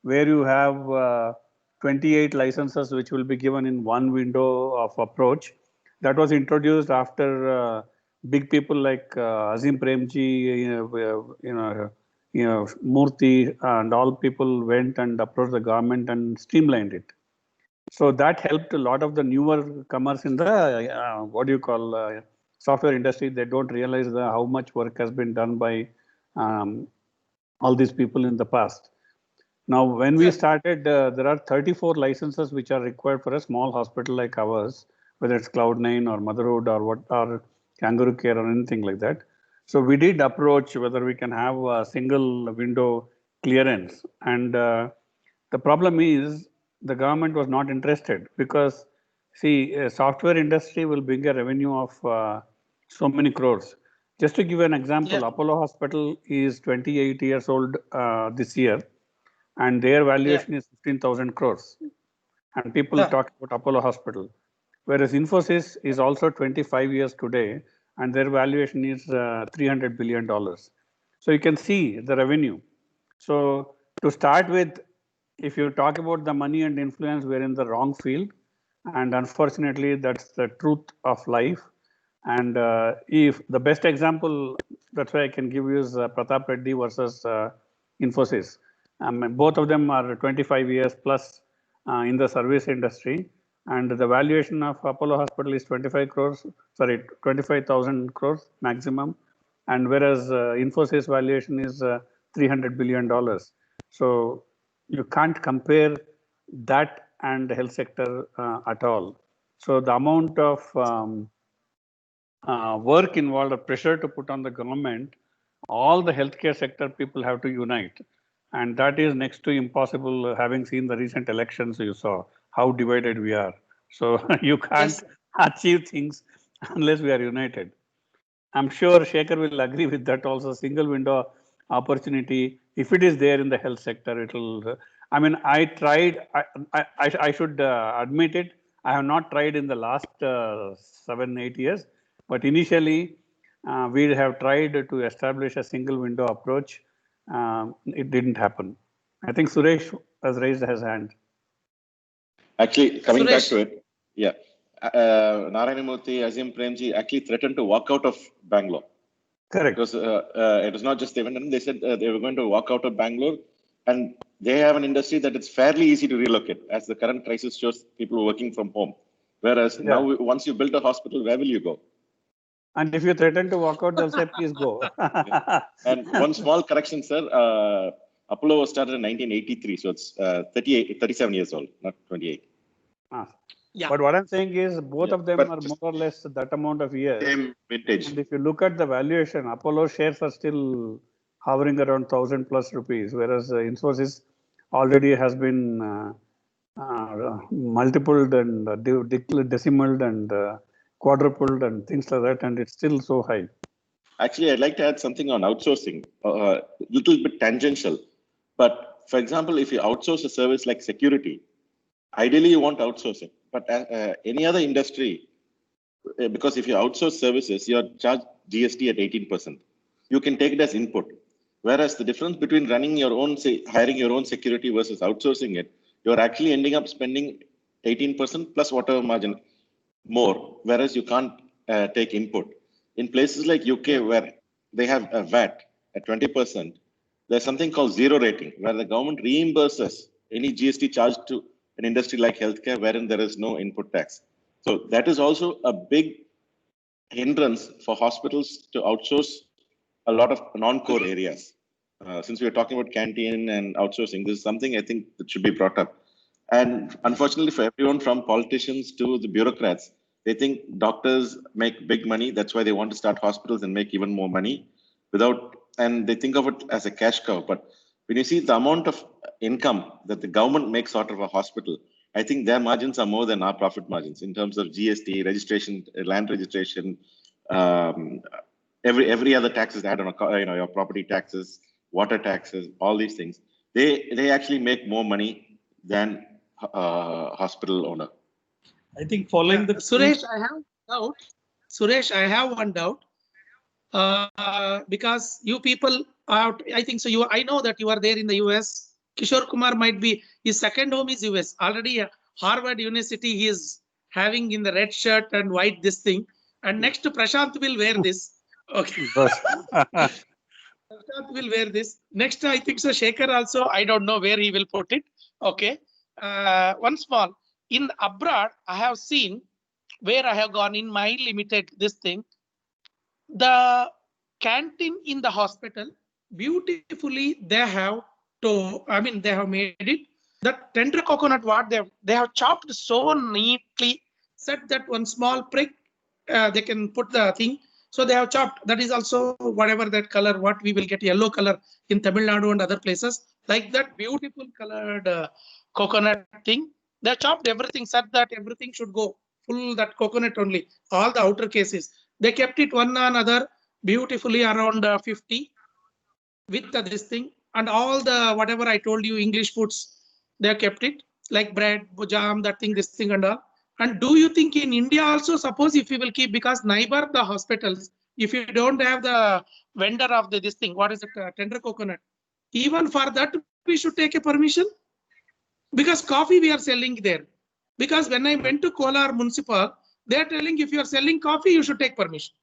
where you have 28 licenses which will be given in one window of approach. That was introduced after big people like Azim Premji, Murthy, and all people went and approached the government and streamlined it. So that helped a lot of the newer comers in the software industry. They don't realize how much work has been done by all these people in the past. Now, when we started, there are 34 licenses which are required for a small hospital like ours, whether it's Cloud9 or Motherhood or Kangaroo Care or anything like that. So we did approach whether we can have a single window clearance, and the problem is the government was not interested, because See, software industry will bring a revenue of so many crores. Just to give an example, Yeah. Apollo Hospital is 28 years old this year, and their valuation is 15,000 crores. And people Yeah. talk about Apollo Hospital. Whereas Infosys is also 25 years today, and their valuation is $300 billion. So you can see the revenue. So to start with, if you talk about the money and influence, we're in the wrong field. And unfortunately, that's the truth of life. And if the best example, that's why I can give you is Pratap Reddy versus Infosys. Both of them are 25 years plus in the service industry. And the valuation of Apollo Hospital is 25,000 crores maximum. And whereas Infosys valuation is $300 billion. So you can't compare that and the health sector at all. So the amount of work involved, or pressure to put on the government, all the healthcare sector people have to unite. And that is next to impossible, having seen the recent elections, you saw how divided we are. So you can't achieve things unless we are united. I'm sure Shekhar will agree with that also. Single window opportunity, if it is there in the health sector, it will. I mean, I tried. I should admit it. I have not tried in the last 7-8 years, but initially we have tried to establish a single window approach. It didn't happen. I think Suresh has raised his hand. Actually, coming back Suresh. to it, yeah. Narayana Murthy, Azim Premji actually threatened to walk out of Bangalore. Correct. Because it was not just they went in, they said they were going to walk out of Bangalore, and they have an industry that it's fairly easy to relocate, as the current crisis shows people working from home. Whereas now, once you build a hospital, where will you go? And if you threaten to walk out, they'll say, please go. And one small correction, sir. Apollo was started in 1983, so it's 37 years old, not 28. Yeah. But what I'm saying is both of them are more or less that amount of years. Same vintage. And if you look at the valuation, Apollo shares are still hovering around 1,000 plus rupees, whereas Infosys already has been multipled and decimaled and quadrupled and things like that, and it's still so high. Actually, I'd like to add something on outsourcing, a little bit tangential. But for example, if you outsource a service like security, ideally you want to outsource it. But any other industry, because if you outsource services, you're charged GST at 18%. You can take it as input. Whereas the difference between running your own, say, hiring your own security versus outsourcing it, you're actually ending up spending 18% plus whatever margin more, whereas you can't take input. In places like UK, where they have a VAT at 20%, there's something called zero rating, where the government reimburses any GST charged to an industry like healthcare, wherein there is no input tax. So that is also a big hindrance for hospitals to outsource a lot of non-core areas. Since we are talking about canteen and outsourcing, this is something I think that should be brought up. And unfortunately for everyone, from politicians to the bureaucrats, they think doctors make big money. That's why they want to start hospitals and make even more money and they think of it as a cash cow. But when you see the amount of income that the government makes out of a hospital, I think their margins are more than our profit margins in terms of GST, registration, land registration, every other taxes add on, your property taxes, water taxes, all these things. They actually make more money than hospital owner. I think following the Suresh, I have doubt. Suresh, I have one doubt. Because you people are, I think so. I know that you are there in the US. Kishore Kumar might be, his second home is US. Already Harvard University, he is having in the red shirt and white this thing. And next Prashant will wear this. Okay. Prashant will wear this. Next, I think so. Shekhar also, I don't know where he will put it. Okay. One small. In abroad, I have seen where I have gone in my limited this thing. The canteen in the hospital, beautifully they have they have made it. The tender coconut, what they have chopped so neatly, set that one small prick, they can put the thing. So they have chopped. That is also whatever that color, what we will get yellow color in Tamil Nadu and other places, like that beautiful colored coconut thing. They chopped everything, said that everything should go. full that coconut only, all the outer cases. They kept it one another beautifully around 50 with this thing, and all the whatever I told you English foods, they kept it like bread, jam, that thing, this thing and all. And do you think in India also, suppose if we will keep, because neighbor the hospitals, if you don't have the vendor of this thing, what is it, tender coconut, even for that we should take a permission? Because coffee we are selling there. Because when I went to Kolar Municipal, they are telling if you are selling coffee, you should take permission.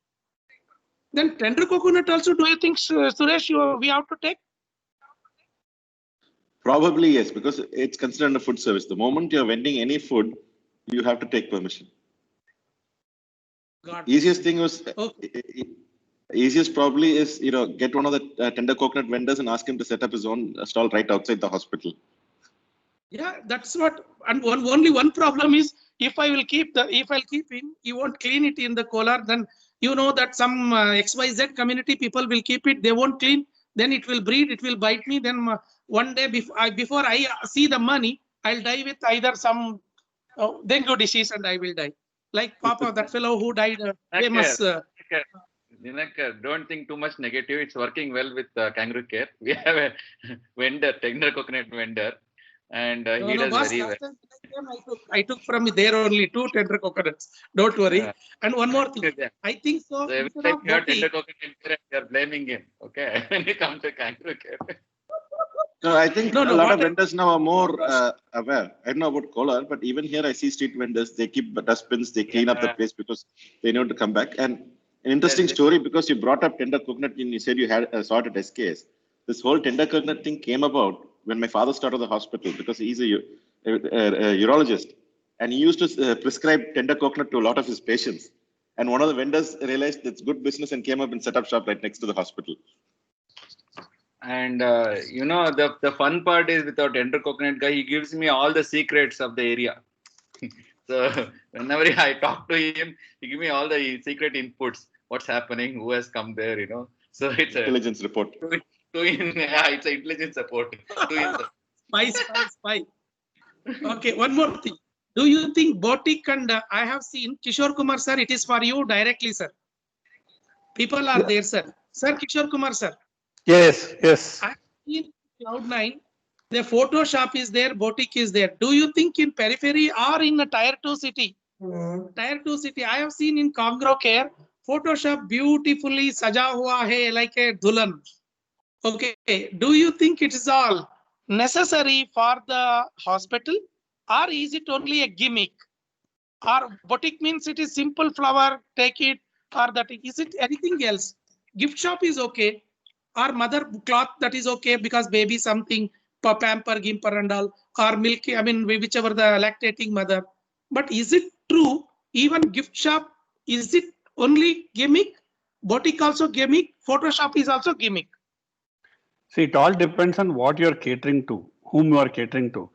Then tender coconut also, do you think, Suresh, we have to take? Probably yes, because it's considered a food service. The moment you're vending any food, you have to take permission. Easiest thing was, easiest probably is, get one of the tender coconut vendors and ask him to set up his own stall right outside the hospital. Yeah, that's what. And only one problem is, if I'll keep him, he won't clean it in the Kolar. Then you know that some XYZ community people will keep it. They won't clean. Then it will breed. It will bite me. Then one day before I see the money, I'll die with either some dengue disease and I will die. Like Papa, that fellow who died, famous. Dinakar, don't think too much negative. It's working well with Kangaroo Care. We have a vendor, tender coconut vendor. And he does boss, very well. I took from there only 2 tender coconuts. Don't worry. Yeah. And one more thing. I think so. So every time you have tender coconut, you are blaming him. Okay. When you come to Kangaroo Care. No, I think a lot of vendors now are more aware. I don't know about Kolar, but even here I see street vendors. They keep dustbins. They clean up the place because they know to come back. And an interesting story, because you brought up tender coconut and you said you had saw it at SKS. This whole tender coconut thing came about when my father started the hospital, because he's a urologist, and he used to prescribe tender coconut to a lot of his patients. And one of the vendors realized it's good business and came up and set up shop right next to the hospital. And the fun part is, with our tender coconut guy, he gives me all the secrets of the area. So whenever I talk to him, he gives me all the secret inputs. What's happening? Who has come there? So it's intelligence report. It's an intelligence support. Spy. Okay, one more thing. Do you think Botic and I have seen Kishore Kumar sir? It is for you directly, sir. People are there, sir. Sir, Kishore Kumar sir. Yes. I have seen Cloud9. The Photoshop is there, Botic is there. Do you think in periphery or in a tier 2 city? Tier 2 city, I have seen in Kangaroo Care, Photoshop beautifully saja hua hai like a dulan. Okay, do you think it is all necessary for the hospital, or is it only a gimmick? Or Botic means it is simple flower, take it, or that is it anything else? Gift shop is okay, or mother cloth, that is okay because baby something, pamper, gimper and all, or milk, I mean whichever the lactating mother. But is it true, even gift shop, is it only gimmick? Botic also gimmick, Photoshop is also gimmick. See, it all depends on what you are catering to, whom you are catering to.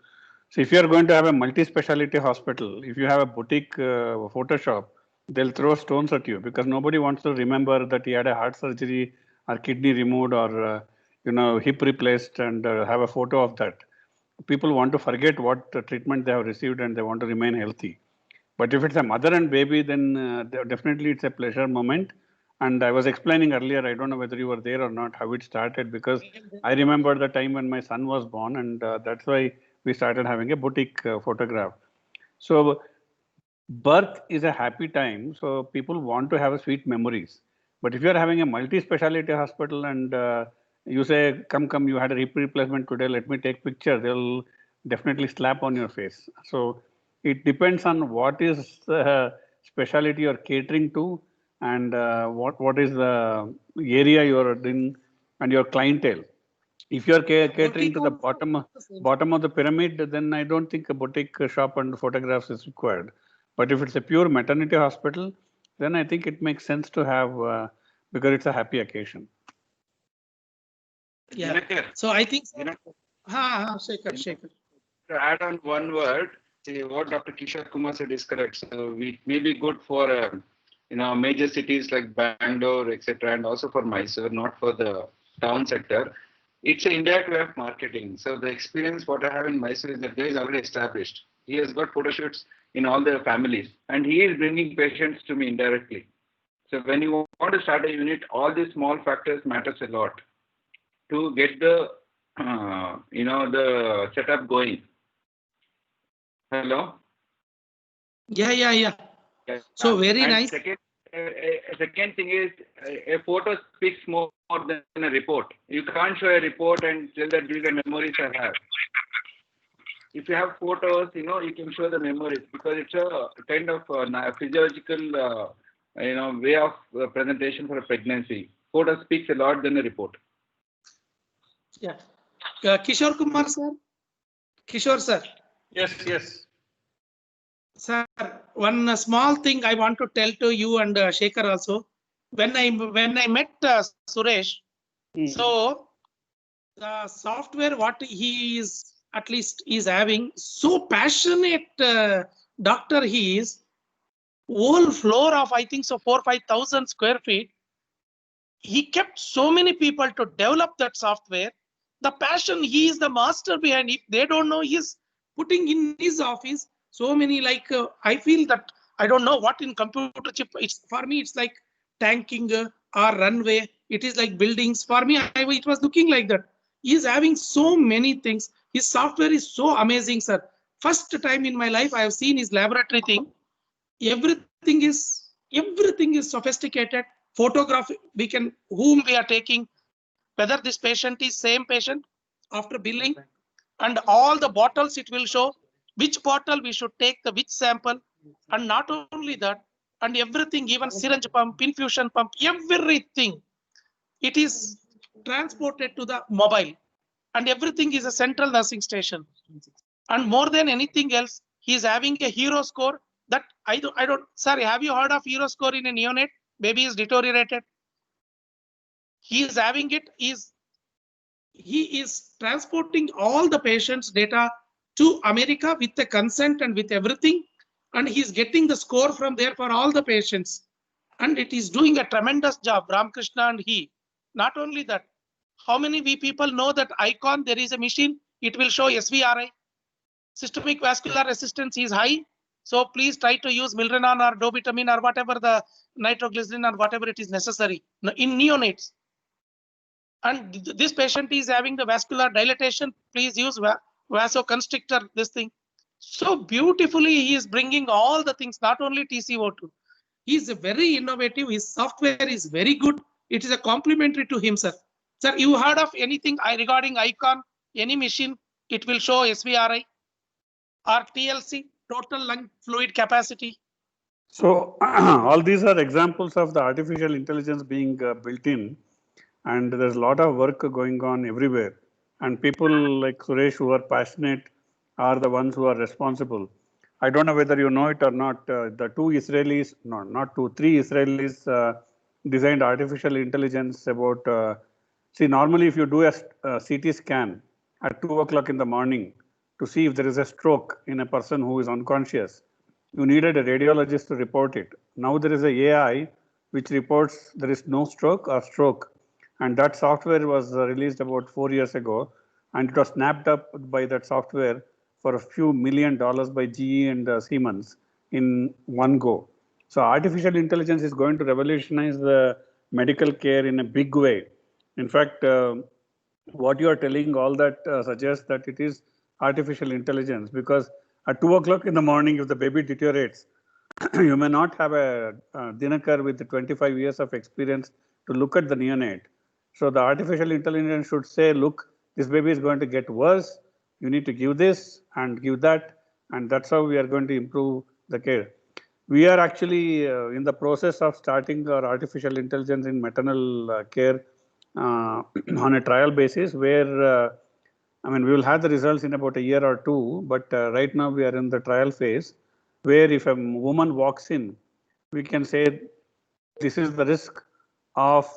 So if you are going to have a multi-speciality hospital, if you have a boutique Photoshop, they'll throw stones at you, because nobody wants to remember that he had a heart surgery or kidney removed or hip replaced and have a photo of that. People want to forget what treatment they have received and they want to remain healthy. But if it's a mother and baby, then definitely it's a pleasure moment. And I was explaining earlier, I don't know whether you were there or not, how it started, because I remember the time when my son was born, and that's why we started having a boutique photograph. So birth is a happy time, so people want to have sweet memories. But if you are having a multi-speciality hospital and you say, come, you had a hip replacement today, let me take picture, they'll definitely slap on your face. So it depends on what is the specialty you're catering to, and what is the area you're in and your clientele. If you're catering to the bottom of the pyramid, then I don't think a boutique shop and photographs is required. But if it's a pure maternity hospital, then I think it makes sense to have, because it's a happy occasion. Yeah. So I think Shekhar. To add on one word, see what Dr. Kishore Kumar said is correct. So it may be good for major cities like Bangalore, etc., and also for Mysore, not for the town sector. It's an indirect way of marketing. So the experience what I have in Mysore is that there is already established. He has got photo shoots in all the families, and he is bringing patients to me indirectly. So when you want to start a unit, all these small factors matters a lot to get the the setup going. Hello. Yeah. Yeah. So very And nice. second thing is a photo speaks more than a report. You can't show a report and tell that these are memories I have. If you have photos, you can show the memories, because it's a kind of physiological, way of presentation for a pregnancy. Photo speaks a lot than a report. Yeah. Kishore Kumar sir. Kishore sir. Yes. Sir, one small thing I want to tell to you and Shekhar also. When I met Suresh, so the software what he is at least is having, so passionate doctor he is. Whole floor of I think so 4,000-5,000 square feet. He kept so many people to develop that software. The passion, he is the master behind. If they don't know, he's putting in his office so many I feel that I don't know what in computer chip. It's for me, it's like tanking or runway. It is like buildings. For me, it was looking like that. He is having so many things. His software is so amazing, sir. First time in my life I have seen his laboratory thing. Everything is sophisticated. Photography, whom we are taking, whether this patient is same patient after billing, and all the bottles it will show which bottle we should take, the which sample, and not only that, and everything, even syringe pump, infusion pump, everything, it is transported to the mobile, and everything is a central nursing station. And more than anything else, he is having a hero score that I don't, sir, have you heard of hero score in a neonate? Baby is deteriorated. He is having it, he is transporting all the patients' data to America with the consent and with everything. And he's getting the score from there for all the patients. And it is doing a tremendous job, Ramakrishna and he. Not only that, how many we people know that ICON, there is a machine, it will show SVRI. Systemic vascular resistance is high. So please try to use Milrinone or dobutamine or whatever the nitroglycerin or whatever it is necessary in neonates. And this patient is having the vascular dilatation. Please use vasoconstrictor, this thing. So beautifully, he is bringing all the things, not only TCO2. He is very innovative. His software is very good. It is a complementary to him, sir. Sir, you heard of anything regarding ICON, any machine, it will show SVRI or TLC, total lung fluid capacity. So all these are examples of the artificial intelligence being built in, and there's a lot of work going on everywhere. And people like Suresh who are passionate are the ones who are responsible. I don't know whether you know it or not. The three Israelis designed artificial intelligence about. See, normally if you do a CT scan at 2 o'clock in the morning to see if there is a stroke in a person who is unconscious, you needed a radiologist to report it. Now there is a AI which reports there is no stroke or stroke. And that software was released about 4 years ago, and it was snapped up by that software for a few $1 million by GE and Siemens in one go. So artificial intelligence is going to revolutionize the medical care in a big way. In fact, what you are telling, all that suggests that it is artificial intelligence, because at 2 o'clock in the morning, if the baby deteriorates, you may not have a Dinakar with 25 years of experience to look at the neonate. So the artificial intelligence should say, look, this baby is going to get worse. You need to give this and give that. And that's how we are going to improve the care. We are actually in the process of starting our artificial intelligence in maternal care on a trial basis, where we will have the results in about a year or two. But right now we are in the trial phase, where if a woman walks in, we can say this is the risk of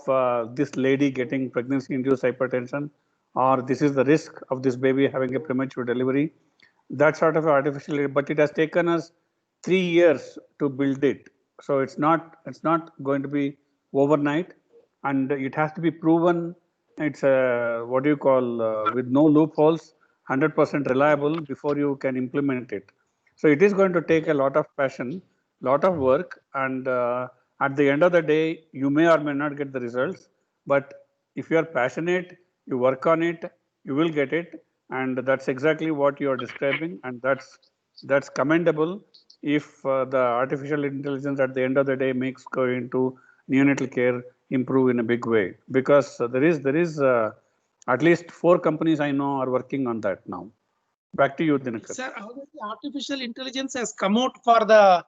this lady getting pregnancy-induced hypertension, or this is the risk of this baby having a premature delivery. That sort of artificial, but it has taken us 3 years to build it. So it's not going to be overnight, and it has to be proven. It's what do you call with no loopholes, 100% reliable before you can implement it. So it is going to take a lot of passion, lot of work, and at the end of the day, you may or may not get the results. But if you are passionate, you work on it, you will get it, and that's exactly what you are describing, and that's commendable. If the artificial intelligence at the end of the day makes going to neonatal care improve in a big way, because there is at least 4 companies I know are working on that now. Back to you, Dinakar. Sir, how does the artificial intelligence has come out for the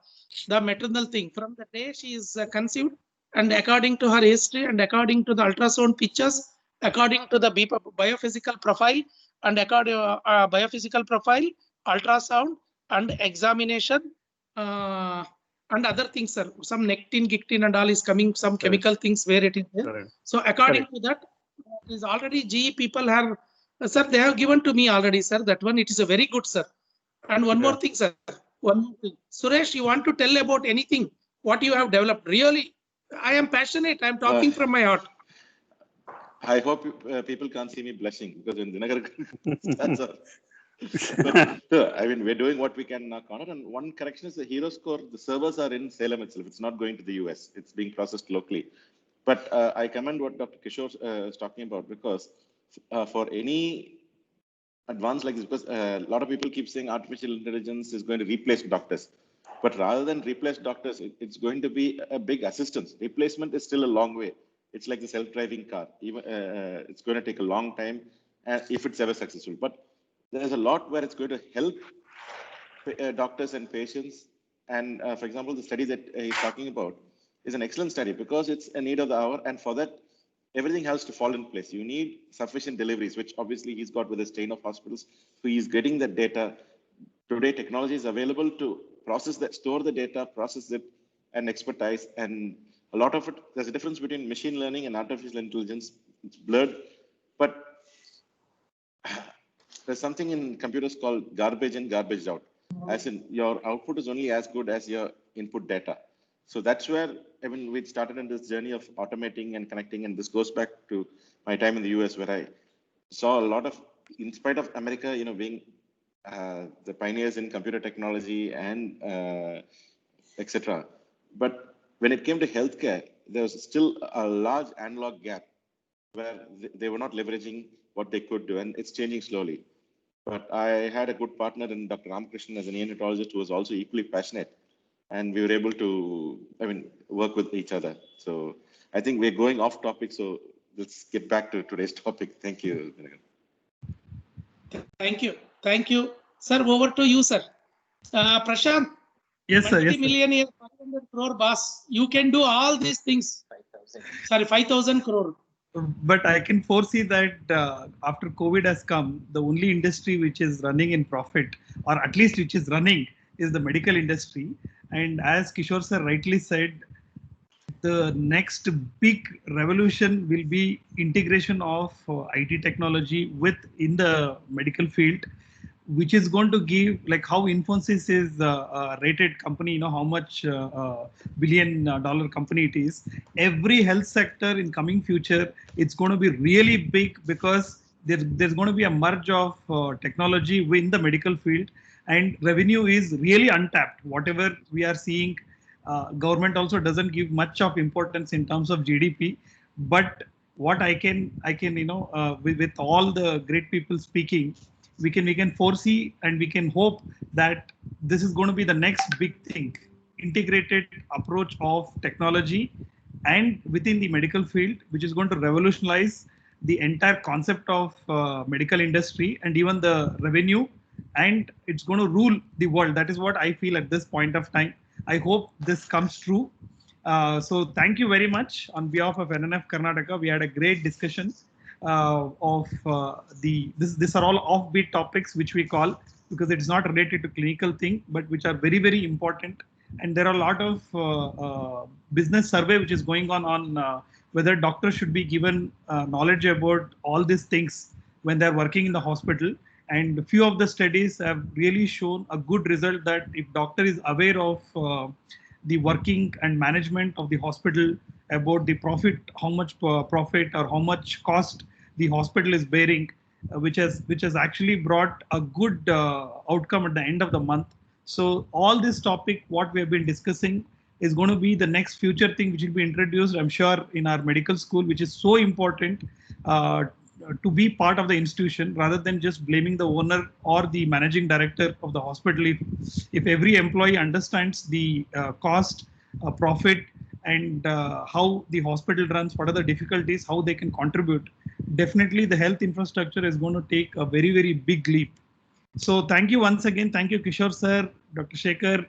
maternal thing from the day she is conceived, and according to her history and according to the ultrasound pictures, according to the biophysical profile and according biophysical profile, ultrasound and examination and other things, sir. Some nectin, gictin and all is coming, some chemical things where it is there. Correct. So according to that, is already GE people have, sir, they have given to me already, sir. That one, it is a very good, sir. And one more thing, sir. One more thing. Suresh, you want to tell about anything, what you have developed? Really, I am passionate. I am talking from my heart. I hope people can't see me blushing because in Dinagar, that's all. But, I mean, we're doing what we can now, Connor. And one correction is the Hero Score, the servers are in Salem itself. It's not going to the US. It's being processed locally. But I commend what Dr. Kishore is talking about, because for any advance like this, because a lot of people keep saying artificial intelligence is going to replace doctors. But rather than replace doctors, it's going to be a big assistance. Replacement is still a long way. It's like the self-driving car. Even it's going to take a long time, if it's ever successful. But there's a lot where it's going to help doctors and patients. And for example, the study that he's talking about is an excellent study because it's a need of the hour. And for that, everything has to fall in place. You need sufficient deliveries, which obviously he's got with his chain of hospitals. So he's getting that data. Today, technology is available to process that, store the data, process it, and expertise. And a lot of it, there's a difference between machine learning and artificial intelligence. It's blurred, but there's something in computers called garbage in, garbage out. As in, your output is only as good as your input data. So that's where, I mean, we started in this journey of automating and connecting, and this goes back to my time in the US, where I saw a lot of, in spite of America, you know, being the pioneers in computer technology and etc. But when it came to healthcare, there was still a large analog gap where they were not leveraging what they could do, and it's changing slowly. But I had a good partner in Dr. Ramakrishnan as a neonatologist who was also equally passionate, and we were able to, I mean, work with each other. So I think we're going off topic, so let's get back to today's topic. Thank you. Thank you. Thank you. Sir, over to you, sir. Prashant. Yes, sir. Yes, sir. Multi-millionaire, 500 crore boss. You can do all these things. 5,000 crore. But I can foresee that after COVID has come, the only industry which is running in profit, or at least which is running, is the medical industry. And as Kishore sir rightly said, the next big revolution will be integration of IT technology in the medical field, which is going to give, like how Infosys is a rated company, you know, how much billion-dollar company it is. Every health sector in coming future, it's going to be really big because there's going to be a merge of technology within the medical field, and revenue is really untapped. Whatever we are seeing, government also doesn't give much of importance in terms of GDP. But what I can you know, with all the great people speaking, we can foresee and we can hope that this is going to be the next big thing, integrated approach of technology and within the medical field, which is going to revolutionize the entire concept of medical industry and even the revenue, and it's going to rule the world. That is what I feel at this point of time. I hope this comes true. So thank you very much on behalf of NNF Karnataka. We had a great discussion of these are all offbeat topics which we call, because it's not related to clinical thing, but which are very, very important. And there are a lot of business survey which is going on whether doctors should be given knowledge about all these things when they're working in the hospital. And a few of the studies have really shown a good result that if doctor is aware of the working and management of the hospital, about the profit, how much profit or how much cost the hospital is bearing, which has actually brought a good outcome at the end of the month. So all this topic, what we have been discussing, is going to be the next future thing which will be introduced, I'm sure, in our medical school, which is so important to be part of the institution rather than just blaming the owner or the managing director of the hospital. If every employee understands the cost, profit, and how the hospital runs, what are the difficulties, how they can contribute, definitely the health infrastructure is going to take a very, very big leap. So thank you once again. Thank you, Kishore sir, Dr. Shekhar,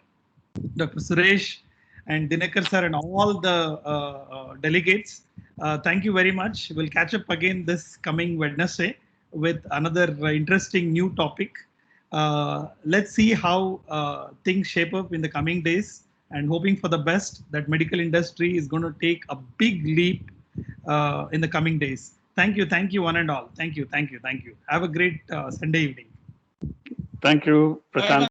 Dr. Suresh, and Dinakar sir, and all the delegates. Thank you very much. We'll catch up again this coming Wednesday with another interesting new topic. Let's see how things shape up in the coming days, and hoping for the best that medical industry is going to take a big leap in the coming days. Thank you one and all. Thank you. Have a great Sunday evening. Thank you, Prashant.